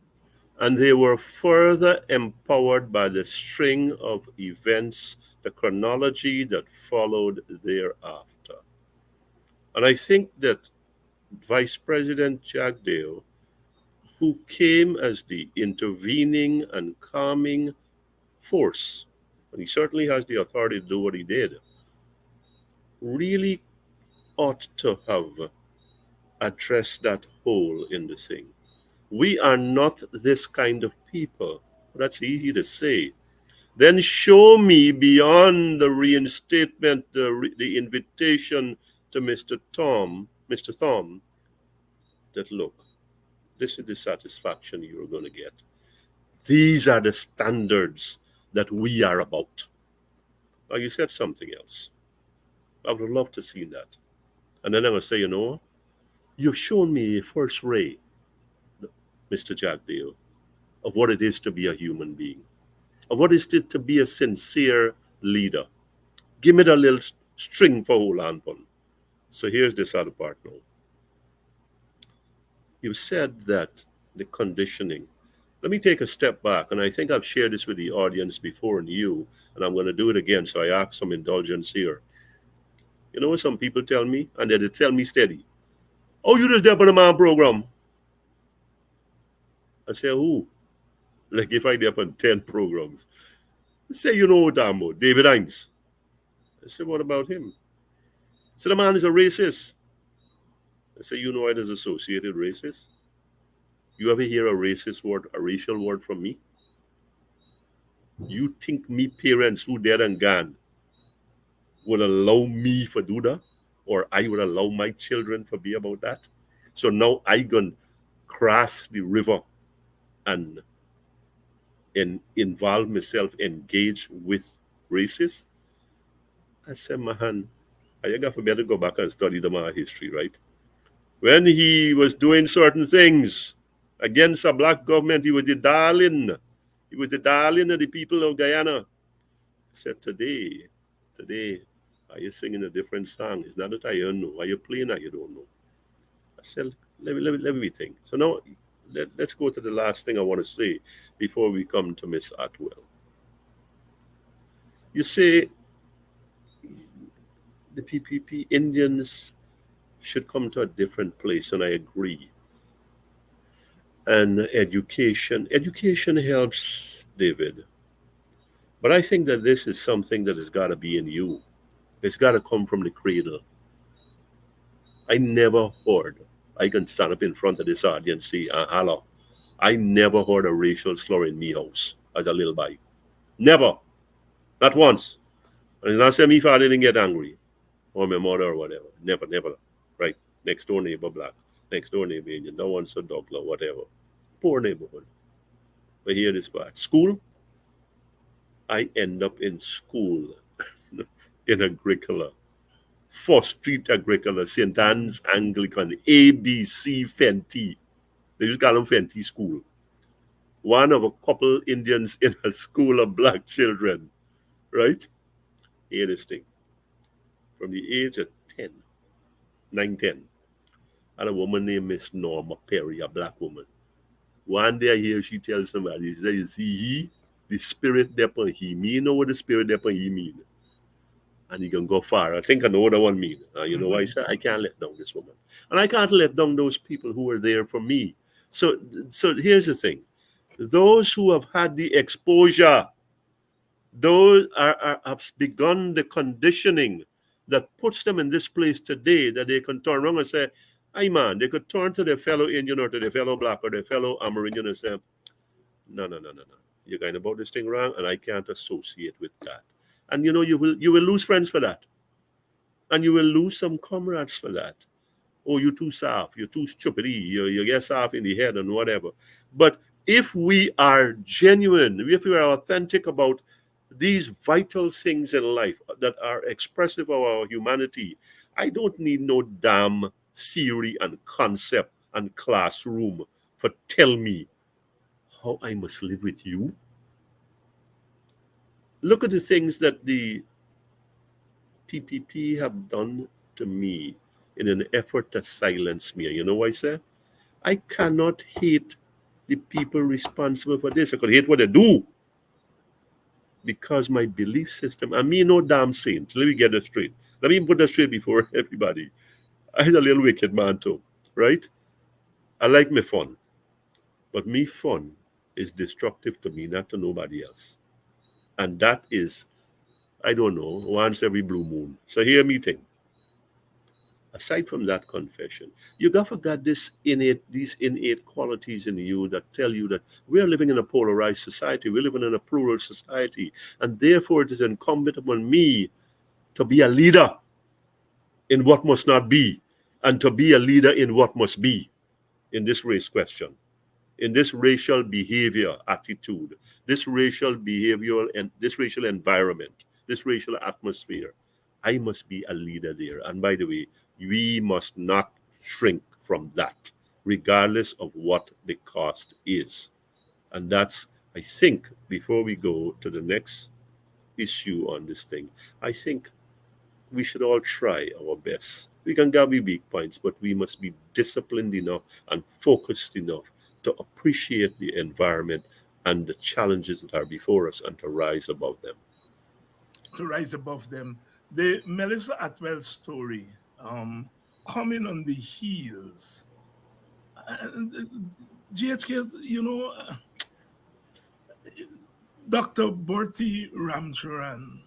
And they were further empowered by the string of events, the chronology that followed thereafter. And I think that Vice President Jagdeo, who came as the intervening and calming force, and he certainly has the authority to do what he did, really ought to have addressed that hole in the thing. We are not this kind of people. That's easy to say. Then show me beyond the reinstatement, the invitation to Mr. Thom, that look, this is the satisfaction you're going to get. These are the standards that we are about. Now, you said something else. I would love to see that. And then I'm going to say, you've shown me a first ray, Mr. Jagdeo, of what it is to be a human being, of what it is to be a sincere leader. Give me the little string for hold on. So here's this other part now. You said that the conditioning. Let me take a step back, and I think I've shared this with the audience before and you, and I'm going to do it again, so I ask some indulgence here. You know what some people tell me? And they tell me steady, oh, you just there on the man program. I say, who? Like if I there on 10 programs. I say, you know what I'm about, David Hines. I say, what about him? So the man is a racist. I say, you know it is associated racist? You ever hear a racist word, a racial word from me? You think me parents who dead and gone would allow me for do that? Or I would allow my children for be about that? So now I gonna cross the river and involve myself, engage with racists? I said, man, I got to better go back and study the man history, right? When he was doing certain things against a black government, he was the darling. He was the darling of the people of Guyana. I said, today, are you singing a different song? It's not that I don't know. Are you playing that you don't know? I said, let me think. So now, let's go to the last thing I want to say before we come to Miss Atwell. You say the PPP Indians should come to a different place, and I agree. And education helps, David. But I think that this is something that has got to be in you. It's got to come from the cradle. I never heard I can stand up in front of this audience and say, hello, I never heard a racial slur in me house as a little boy. Never. Not once. And it's not saying me father didn't get angry or my mother or whatever. Never, never. Right. Next door neighbor black. Next door neighbor Indian. No one so dog or whatever. Poor neighborhood. But hear this part. School, I end up in school in Agricola. 4th Street Agricola, St. Anne's Anglican, ABC Fenty. They just call them Fenty School. One of a couple Indians in a school of black children, right? Hear this thing. From the age of 10, 9, 10, and a woman named Miss Norma Perry, a black woman. One day I hear she tells somebody, she says, see, the spirit there upon him. Me know what the spirit there upon him mean. And he can go far. I think I know what that one mean. You know why I said I can't let down this woman. And I can't let down those people who were there for me. So here's the thing. Those who have had the exposure, those have begun the conditioning that puts them in this place today that they can turn around and say, hey man, they could turn to their fellow Indian or to their fellow black or their fellow Amerindian and say, no. You're going about this thing wrong and I can't associate with that. And you know, you will lose friends for that. And you will lose some comrades for that. Oh, you're too soft, you're too stupid, you get soft in the head and whatever. But if we are genuine, if we are authentic about these vital things in life that are expressive of our humanity, I don't need no damn theory and concept and classroom for tell me how I must live with you. Look at the things that the PPP have done to me in an effort to silence me. You know what I say? I cannot hate the people responsible for this. I could hate what they do because my belief system, and me no damn saint. Let me get it straight. Let me put that straight before everybody. I'm a little wicked man too, right? I like me fun. But me fun is destructive to me, not to nobody else. And that is, I don't know, once every blue moon. So hear me think. Aside from that confession, you got forgot these innate qualities in you that tell you that we are living in a polarized society. We're living in a plural society. And therefore, it is incumbent upon me to be a leader in what must not be and to be a leader in what must be in this race question, in this racial behavior attitude, this racial behavioral and this racial environment, this racial atmosphere. I must be a leader there. And by the way, we must not shrink from that, regardless of what the cost is. And that's, I think, before we go to the next issue on this thing, I think we should all try our best. We can get weak points, but we must be disciplined enough and focused enough to appreciate the environment and the challenges that are before us and to rise above them. To rise above them. The Melissa Atwell story, coming on the heels. GHK, Dr. Bharti Ramcharan,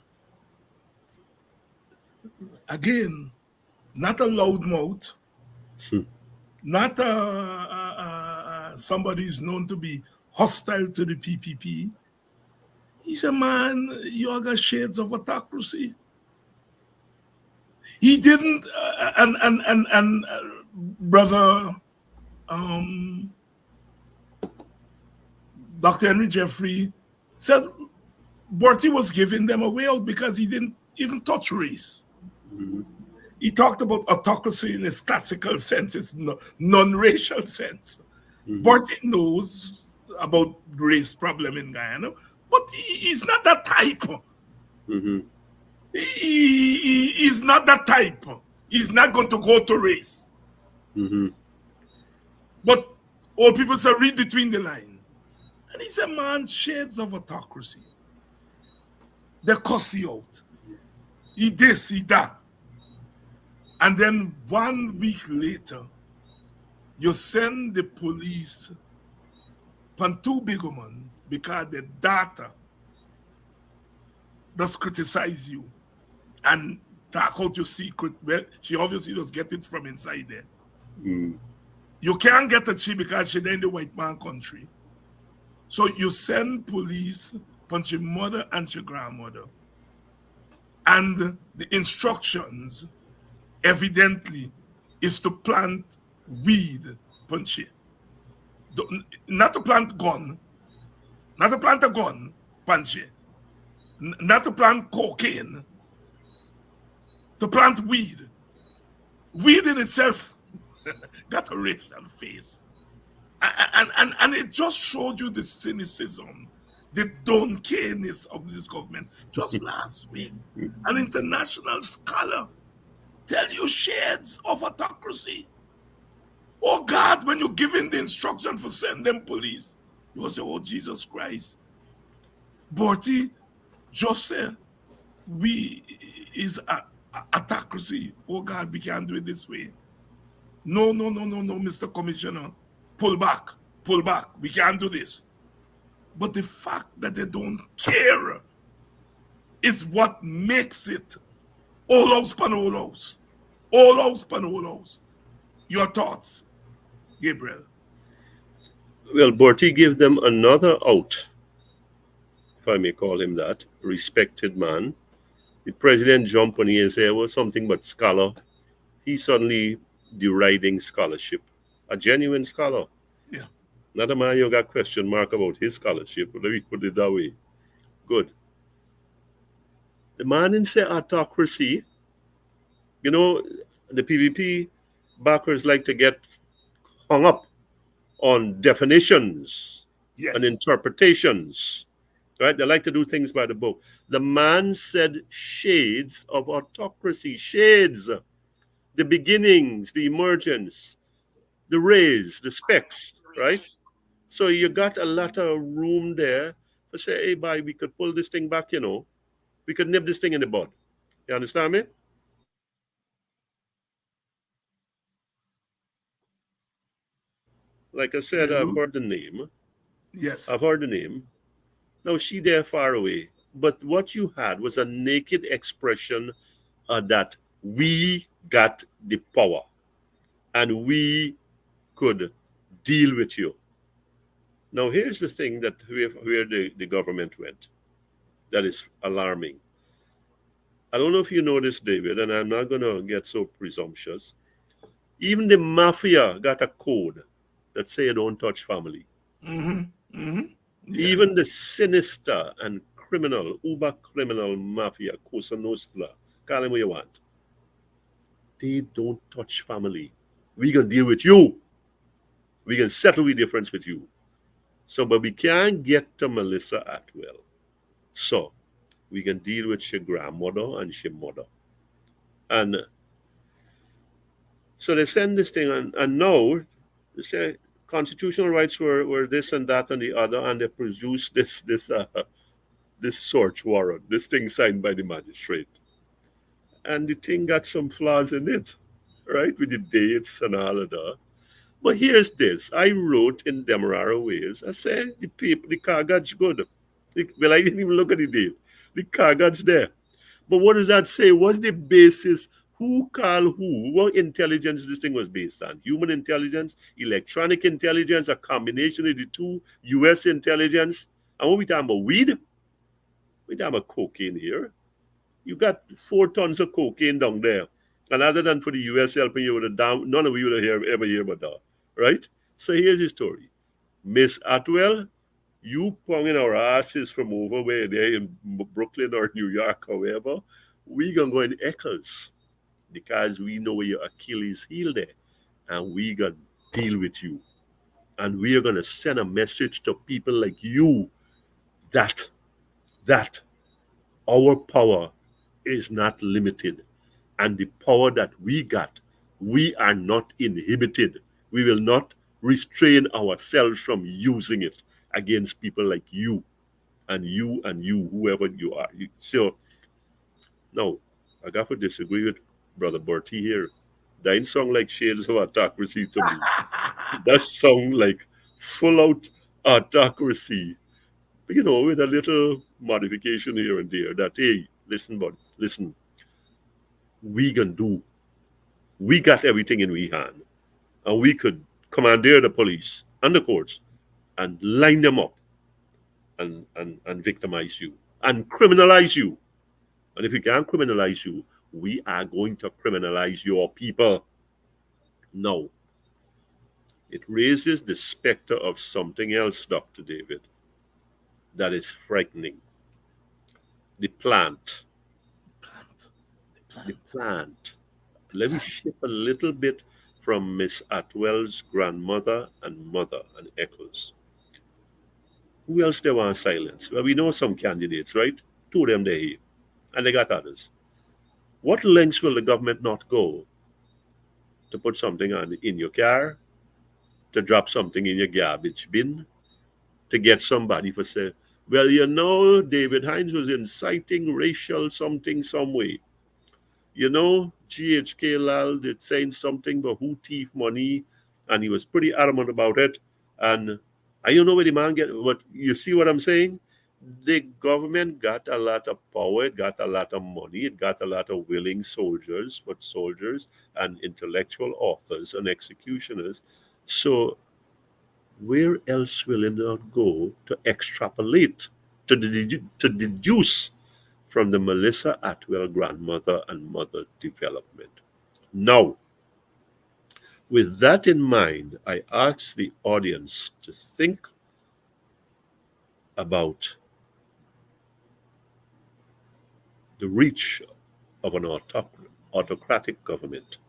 again, not a loudmouth, not somebody who's known to be hostile to the PPP. He's a man, you got shades of autocracy. He didn't, and brother, Dr. Henry Jeffrey said Bharti was giving them away out because he didn't even touch race. Mm-hmm. He talked about autocracy in its classical sense, its non-racial sense. Mm-hmm. Bharti knows about race problem in Guyana, but he's not that type. Mm-hmm. He's not that type. He's not going to go to race. Mm-hmm. But all people say read between the lines. And he's a man, shades of autocracy. They cuss you out. He this, he that. And then 1 week later, you send the police upon two big women because the data does criticize you and talk out your secret. Well, she obviously does get it from inside there. Mm. You can't get a she because she in the white man country. So you send police punch your mother and your grandmother. And the instructions evidently is to plant weed punch it. Not to plant gun, not to plant a gun punch it. Not to plant cocaine, to plant weed. Weed in itself got a racial face. And it just showed you the cynicism, the don't careness of this government. Just last week, an international scholar tell you shades of autocracy. Oh God, when you're giving the instruction for send them police, you will say, oh Jesus Christ. Borty just said, we is a autocracy. Oh God, we can't do it this way. No, Mr. Commissioner. Pull back. We can't do this. But the fact that they don't care is what makes it all house pan all house. All house pan all house. Your thoughts, Gabriel? Well, Bertie gave them another out, if I may call him that, respected man. The president jumped on he and said, well, something but scholar. He suddenly deriding scholarship. A genuine scholar. Yeah. Not a man you got question mark about his scholarship. Let me put it that way. Good. The man in say autocracy, you know, the PVP backers like to get hung up on definitions Yes. and interpretations. Right? They like to do things by the book. The man said shades of autocracy, shades, the beginnings, the emergence, the rays, the specks, right? So you got a lot of room there to say, hey, boy, we could pull this thing back, you know. We could nip this thing in the bud. You understand me? Like I said, I've heard the name. Yes. I've heard the name. Now, she there far away. But what you had was a naked expression that we got the power and we could deal with you. Now, here's the thing that where the government went that is alarming. I don't know if you know this, David, and I'm not going to get so presumptuous. Even the mafia got a code that say you don't touch family. Mm-hmm. Mm-hmm. Yeah. Even the sinister and criminal, uber criminal mafia, Cosa Nostra, call them what you want. They don't touch family. We can deal with you. We can settle the difference with you. So, but we can't get to Melissa Atwell. So, we can deal with your grandmother and your mother. And so they send this thing, and now they say constitutional rights were this and that and the other, and they produce this search warrant, this thing signed by the magistrate. And the thing got some flaws in it, right? With the dates and all of that. But here's this. I wrote in Demerara ways. I said the car got's good. Well, I didn't even look at the date. The car got's there. But what does that say? What's the basis? Who called who? What intelligence this thing was based on? Human intelligence, electronic intelligence, a combination of the two, US intelligence. And what we talking about? Weed? We talking about cocaine here. You got 4 tons of cocaine down there. And other than for the US helping you with it down, none of you would ever hear about that. Right? So here's the story. Miss Atwell, you ponging our asses from over where they're in Brooklyn or New York or wherever, we gonna go in Eccles because we know where your Achilles heel there. And we gonna deal with you. And we are gonna send a message to people like you that our power is not limited. And the power that we got, we are not inhibited. We will not restrain ourselves from using it against people like you, whoever you are. So, no, I got to disagree with Brother Bertie here. That ain't sound like shades of autocracy to me. That sound like full out autocracy. You know, with a little modification here and there that, hey, listen, we can do. We got everything in we hand. And we could commandeer the police and the courts and line them up and victimize you and criminalize you. And if we can't criminalize you, we are going to criminalize your people. No, it raises the specter of something else, Dr. David, that is frightening. The plant. Plant. The plant. Let me shift a little bit from Miss Atwell's grandmother and mother and Eccles. Who else they want silence? Well, we know some candidates, right? Two of them they here, and they got others. What lengths will the government not go to put something on in your car, to drop something in your garbage bin, to get somebody for say, well, you know, David Hines was inciting racial something some way. You know, GHK Lall did saying something about who thief money, and he was pretty adamant about it. And I don't know where the man get, but you see what I'm saying? The government got a lot of power, it got a lot of money, it got a lot of willing soldiers, foot soldiers, and intellectual authors and executioners. So where else will it not go to extrapolate, to deduce from the Melissa Atwell grandmother and mother development? Now, with that in mind, I ask the audience to think about the reach of an autocratic government,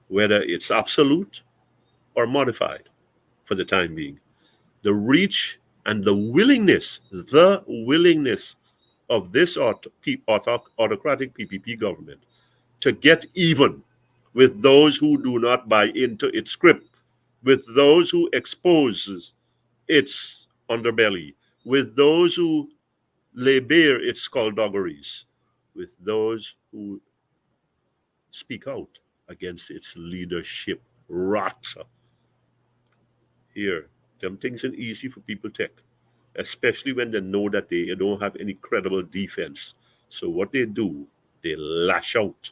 whether it's absolute or modified for the time being. The reach and the willingness of this autocratic PPP government to get even with those who do not buy into its script, with those who exposes its underbelly, with those who lay bare its skullduggeries, with those who speak out against its leadership rot. Here, them things ain't easy for people to take, especially when they know that they don't have any credible defense. So what they do, they lash out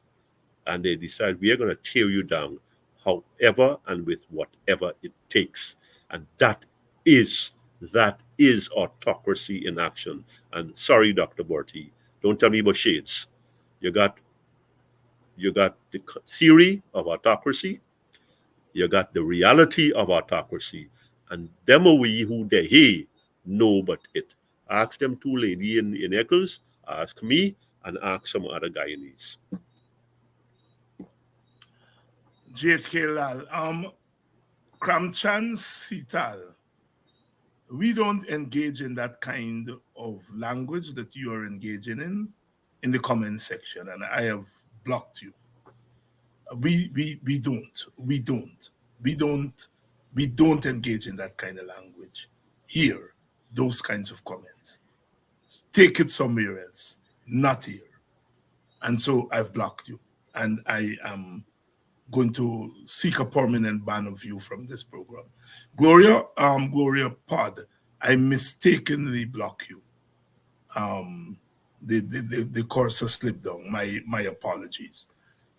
and they decide we are going to tear you down, however and with whatever it takes. And that is autocracy in action. And sorry, Dr. Borty, don't tell me about shades. You got the theory of autocracy, you got the reality of autocracy, and them are we who they hey know but it. Ask them two lady in Eccles, ask me, and ask some other guy in these. GHK Lall. Kramchan Sital. We don't engage in that kind of language that you are engaging in the comment section, and I have blocked you. We don't engage in that kind of language here. Those kinds of comments. Take it somewhere else, not here. And so I've blocked you, and I am going to seek a permanent ban of you from this program. Gloria Pod, I mistakenly block you. The cursor slipped down. My apologies.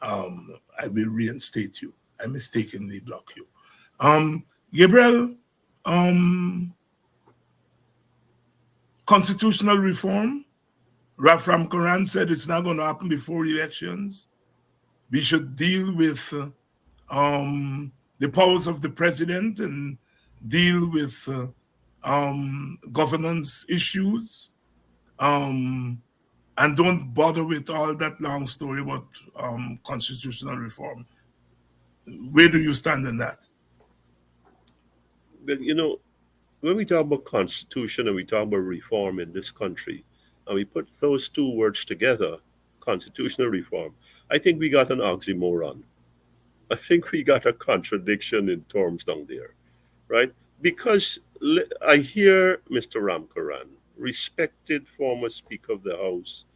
I will reinstate you. I mistakenly block you. Gabriel, constitutional reform. Rafram Quran said it's not going to happen before elections. We should deal with the powers of the president and deal with governance issues, and don't bother with all that long story about constitutional reform. Where do you stand in that? But you know, when we talk about constitution and we talk about reform in this country, and we put those two words together, constitutional reform, I think we got an oxymoron. I think we got a contradiction in terms down there, right? Because I hear Mr. Ramkaran, respected former Speaker of the House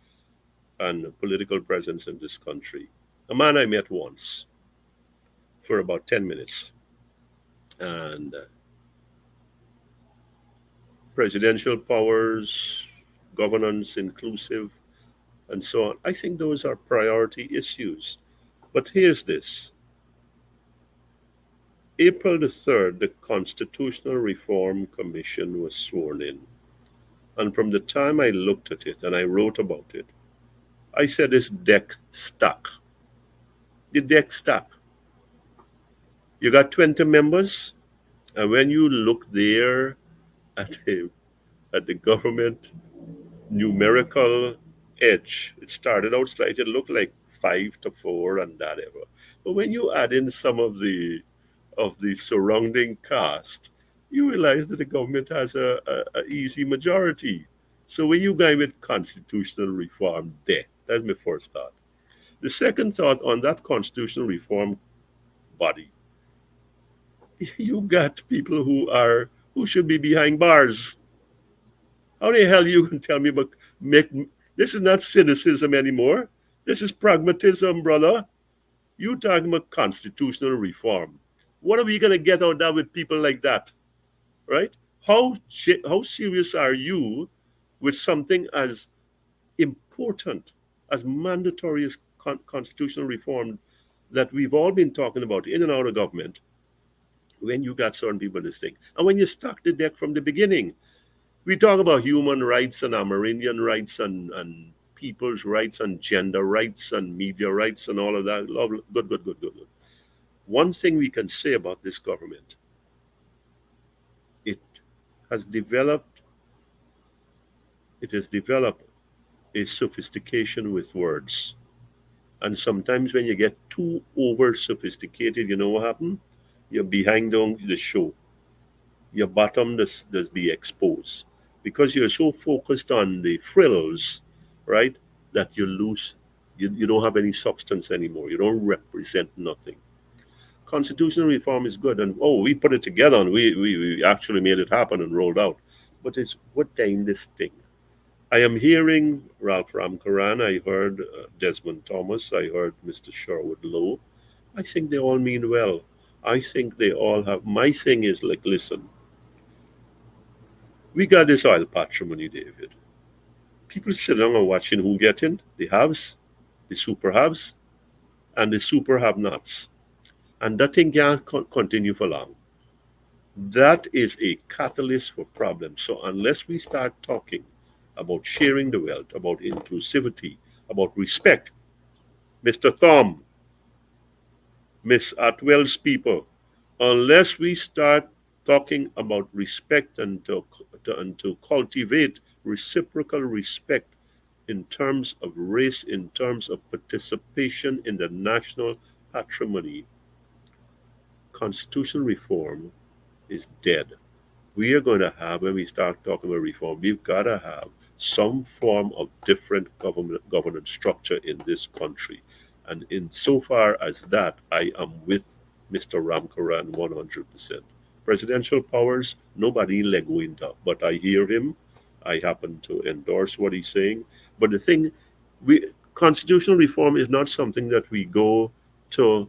and political presence in this country, a man I met once for about 10 minutes. And presidential powers, governance inclusive, and so on. I think those are priority issues. But here's this. April the 3rd, the Constitutional Reform Commission was sworn in. And from the time I looked at it and I wrote about it, I said this deck stuck. The deck stuck. You got 20 members, and when you look there at the government numerical edge, it started out slightly, it looked like 5-4 and that ever. But when you add in some of the surrounding cast, you realize that the government has a easy majority. So when you go with constitutional reform there, that's my first thought. The second thought on that constitutional reform body, you got people who should be behind bars. How the hell you can tell me about make this is not cynicism anymore. This is pragmatism, brother. You talking about constitutional reform. What are we gonna get out of that with people like that? Right? How serious are you with something as important as mandatory as constitutional reform that we've all been talking about in and out of government when you got certain people this thing? And when you stuck the deck from the beginning, we talk about human rights and Amerindian rights and people's rights and gender rights and media rights and all of that. Love, good, good, good, good, good. One thing we can say about this government, it has developed, it has developed a sophistication with words. And sometimes when you get too over sophisticated, you know what happens? You're behind on the show. Your bottom does be exposed because you're so focused on the frills, right? That you lose, you don't have any substance anymore. You don't represent nothing. Constitutional reform is good, and oh, we put it together and we actually made it happen and rolled out. But it's what in this thing? I am hearing Ralph Ramkaran, I heard Desmond Thomas, I heard Mr. Sherwood Lowe. I think they all mean well. I think they all have. My thing is like, listen, we got this oil patrimony, David. People sit down and watching who get in, the haves, the super haves, and the super have nots. And that thing can't continue for long. That is a catalyst for problems. So unless we start talking about sharing the wealth, about inclusivity, about respect, Mr. Thom, Miss Atwell's people, unless we start talking about respect and to cultivate reciprocal respect in terms of race, in terms of participation in the national patrimony, constitutional reform is dead. We are going to have, when we start talking about reform, we've got to have some form of different governance structure in this country. And in so far as that, I am with Mr. Ramkaran 100%. Presidential powers, nobody leg going up, but I hear him. I happen to endorse what he's saying. But the thing, constitutional reform is not something that we go to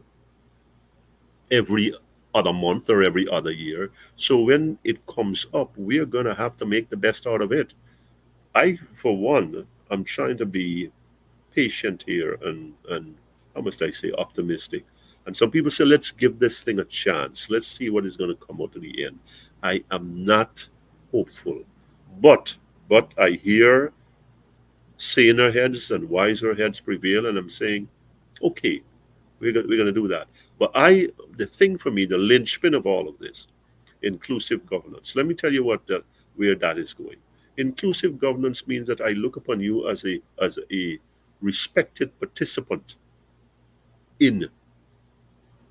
every other month or every other year. So when it comes up, we are going to have to make the best out of it. I, for one, I'm trying to be patient here and how must I say, optimistic. And some people say, let's give this thing a chance. Let's see what is going to come out of the end. I am not hopeful. But I hear saner heads and wiser heads prevail, and I'm saying, okay, we're going to do that. But the thing for me, the linchpin of all of this, inclusive governance. Let me tell you where that is going. Inclusive governance means that I look upon you as a respected participant in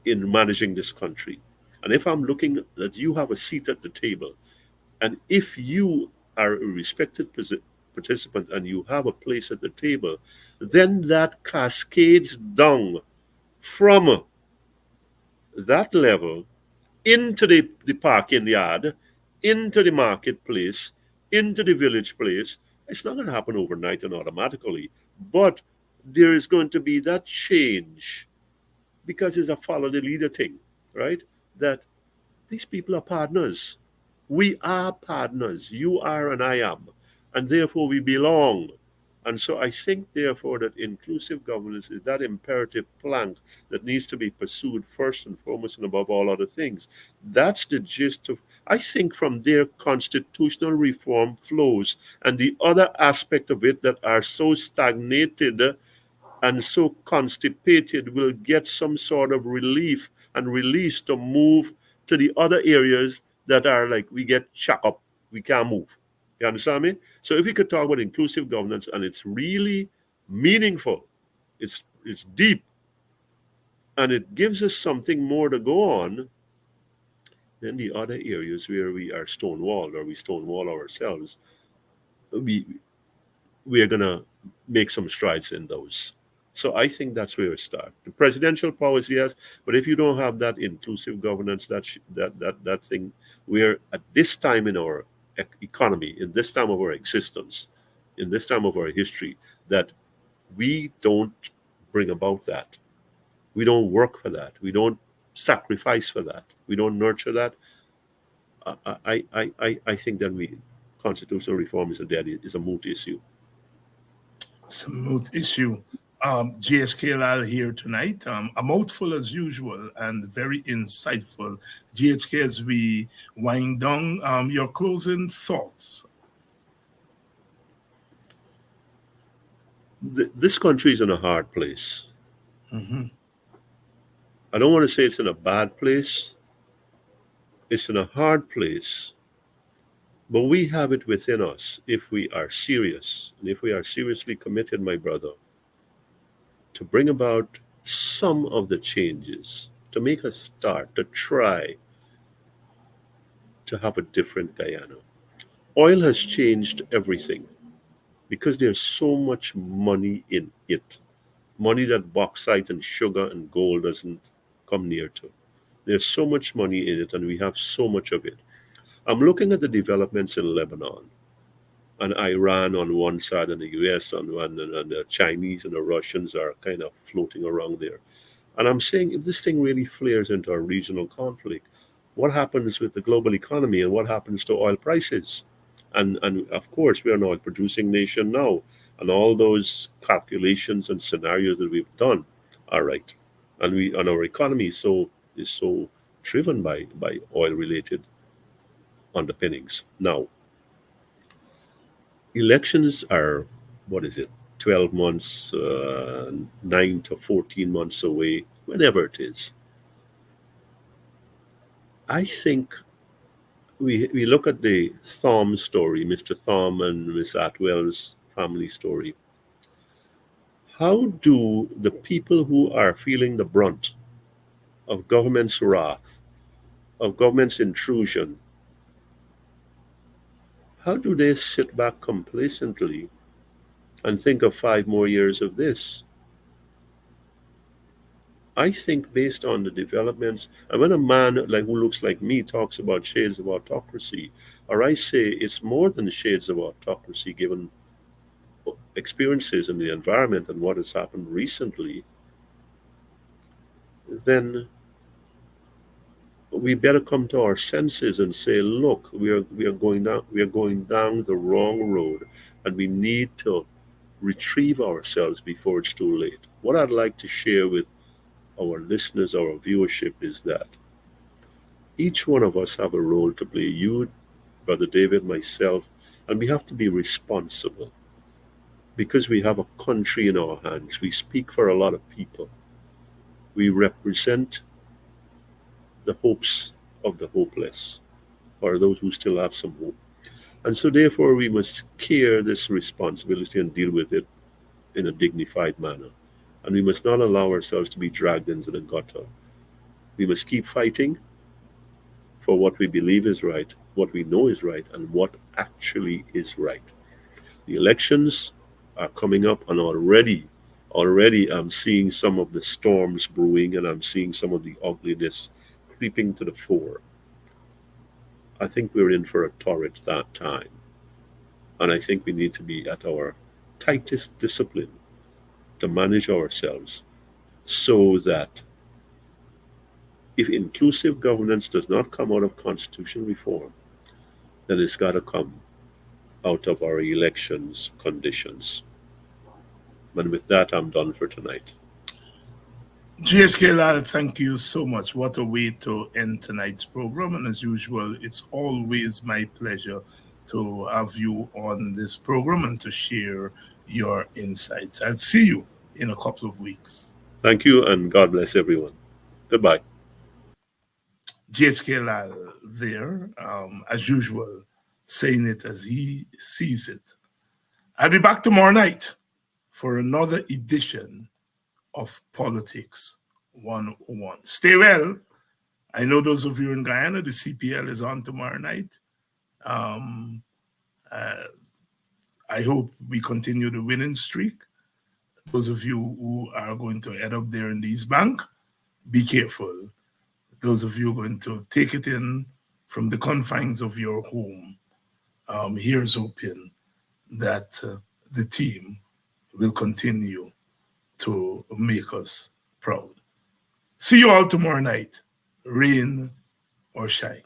managing this country. And if I'm looking that you have a seat at the table, and if you are a respected participant and you have a place at the table, then that cascades down from that level into the parking yard, into the marketplace, into the village place. It's not going to happen overnight and automatically, but there is going to be that change because it's a follow the leader thing, right? That these people are partners. We are partners. You are and I am. And therefore we belong. And so I think, therefore, that inclusive governance is that imperative plank that needs to be pursued first and foremost and above all other things. That's the gist of, I think, from there, constitutional reform flows. And the other aspect of it that are so stagnated and so constipated will get some sort of relief and release to move to the other areas that are like we get shut up, we can't move. You understand me? So if we could talk about inclusive governance and it's really meaningful, it's deep, and it gives us something more to go on than the other areas where we are stonewalled or we stonewall ourselves. We we are gonna make some strides in those. So I think that's where it starts. The presidential powers, yes, but if you don't have that inclusive governance, that thing, where at this time in our economy, in this time of our existence, in this time of our history, that we don't bring about that. We don't work for that. We don't sacrifice for that. We don't nurture that. I think that we constitutional reform is a moot issue. Smooth issue. GHK Lall here tonight. A mouthful as usual and very insightful. GHK, as we wind down, your closing thoughts. This country is in a hard place. Mhm. I don't want to say it's in a bad place. It's in a hard place. But we have it within us if we are serious, and if we are seriously committed, my brother, to bring about some of the changes, to make a start, to try to have a different Guyana. Oil has changed everything because there's so much money in it. Money that bauxite and sugar and gold doesn't come near to. There's so much money in it, and we have so much of it. I'm looking at the developments in Lebanon and Iran on one side, and the US on one, and the Chinese and the Russians are kind of floating around there. And I'm saying, if this thing really flares into a regional conflict, what happens with the global economy and what happens to oil prices? And of course, we are an oil producing nation now, and all those calculations and scenarios that we've done are right. And our economy is so driven by oil related underpinnings. Now, elections are, what is it, 12 months, 9 to 14 months away, whenever it is. I think we look at the Thom story, Mr. Thom and Miss Atwell's family story. How do the people who are feeling the brunt of government's wrath, of government's intrusion, how do they sit back complacently and think of 5 more years of this? I think based on the developments, and when a man like who looks like me talks about shades of autocracy, or I say it's more than shades of autocracy given experiences in the environment and what has happened recently, then we better come to our senses and say, look, we are going down the wrong road, and we need to retrieve ourselves before it's too late. What I'd like to share with our listeners, our viewership, is that each one of us have a role to play. You, Brother David, myself, and we have to be responsible because we have a country in our hands. We speak for a lot of people. We represent the hopes of the hopeless, or those who still have some hope. And so, therefore, we must care this responsibility and deal with it in a dignified manner. And we must not allow ourselves to be dragged into the gutter. We must keep fighting for what we believe is right, what we know is right, and what actually is right. The elections are coming up, and already I'm seeing some of the storms brewing, and I'm seeing some of the ugliness creeping to the fore. I think we're in for a torrid that time, and I think we need to be at our tightest discipline to manage ourselves so that if inclusive governance does not come out of constitutional reform, then it's got to come out of our elections conditions. And with that, I'm done for tonight. GHK Lall, thank you so much. What a way to end tonight's program. And as usual, it's always my pleasure to have you on this program and to share your insights. I'll see you in a couple of weeks. Thank you, and God bless everyone. Goodbye. GHK Lall there, as usual, saying it as he sees it. I'll be back tomorrow night for another edition of Politics 101. Stay well. I know those of you in Guyana, the CPL is on tomorrow night. I hope we continue the winning streak. Those of you who are going to head up there in the East Bank, be careful. Those of you going to take it in from the confines of your home, here's hoping that the team will continue to make us proud. See you all tomorrow night, rain or shine.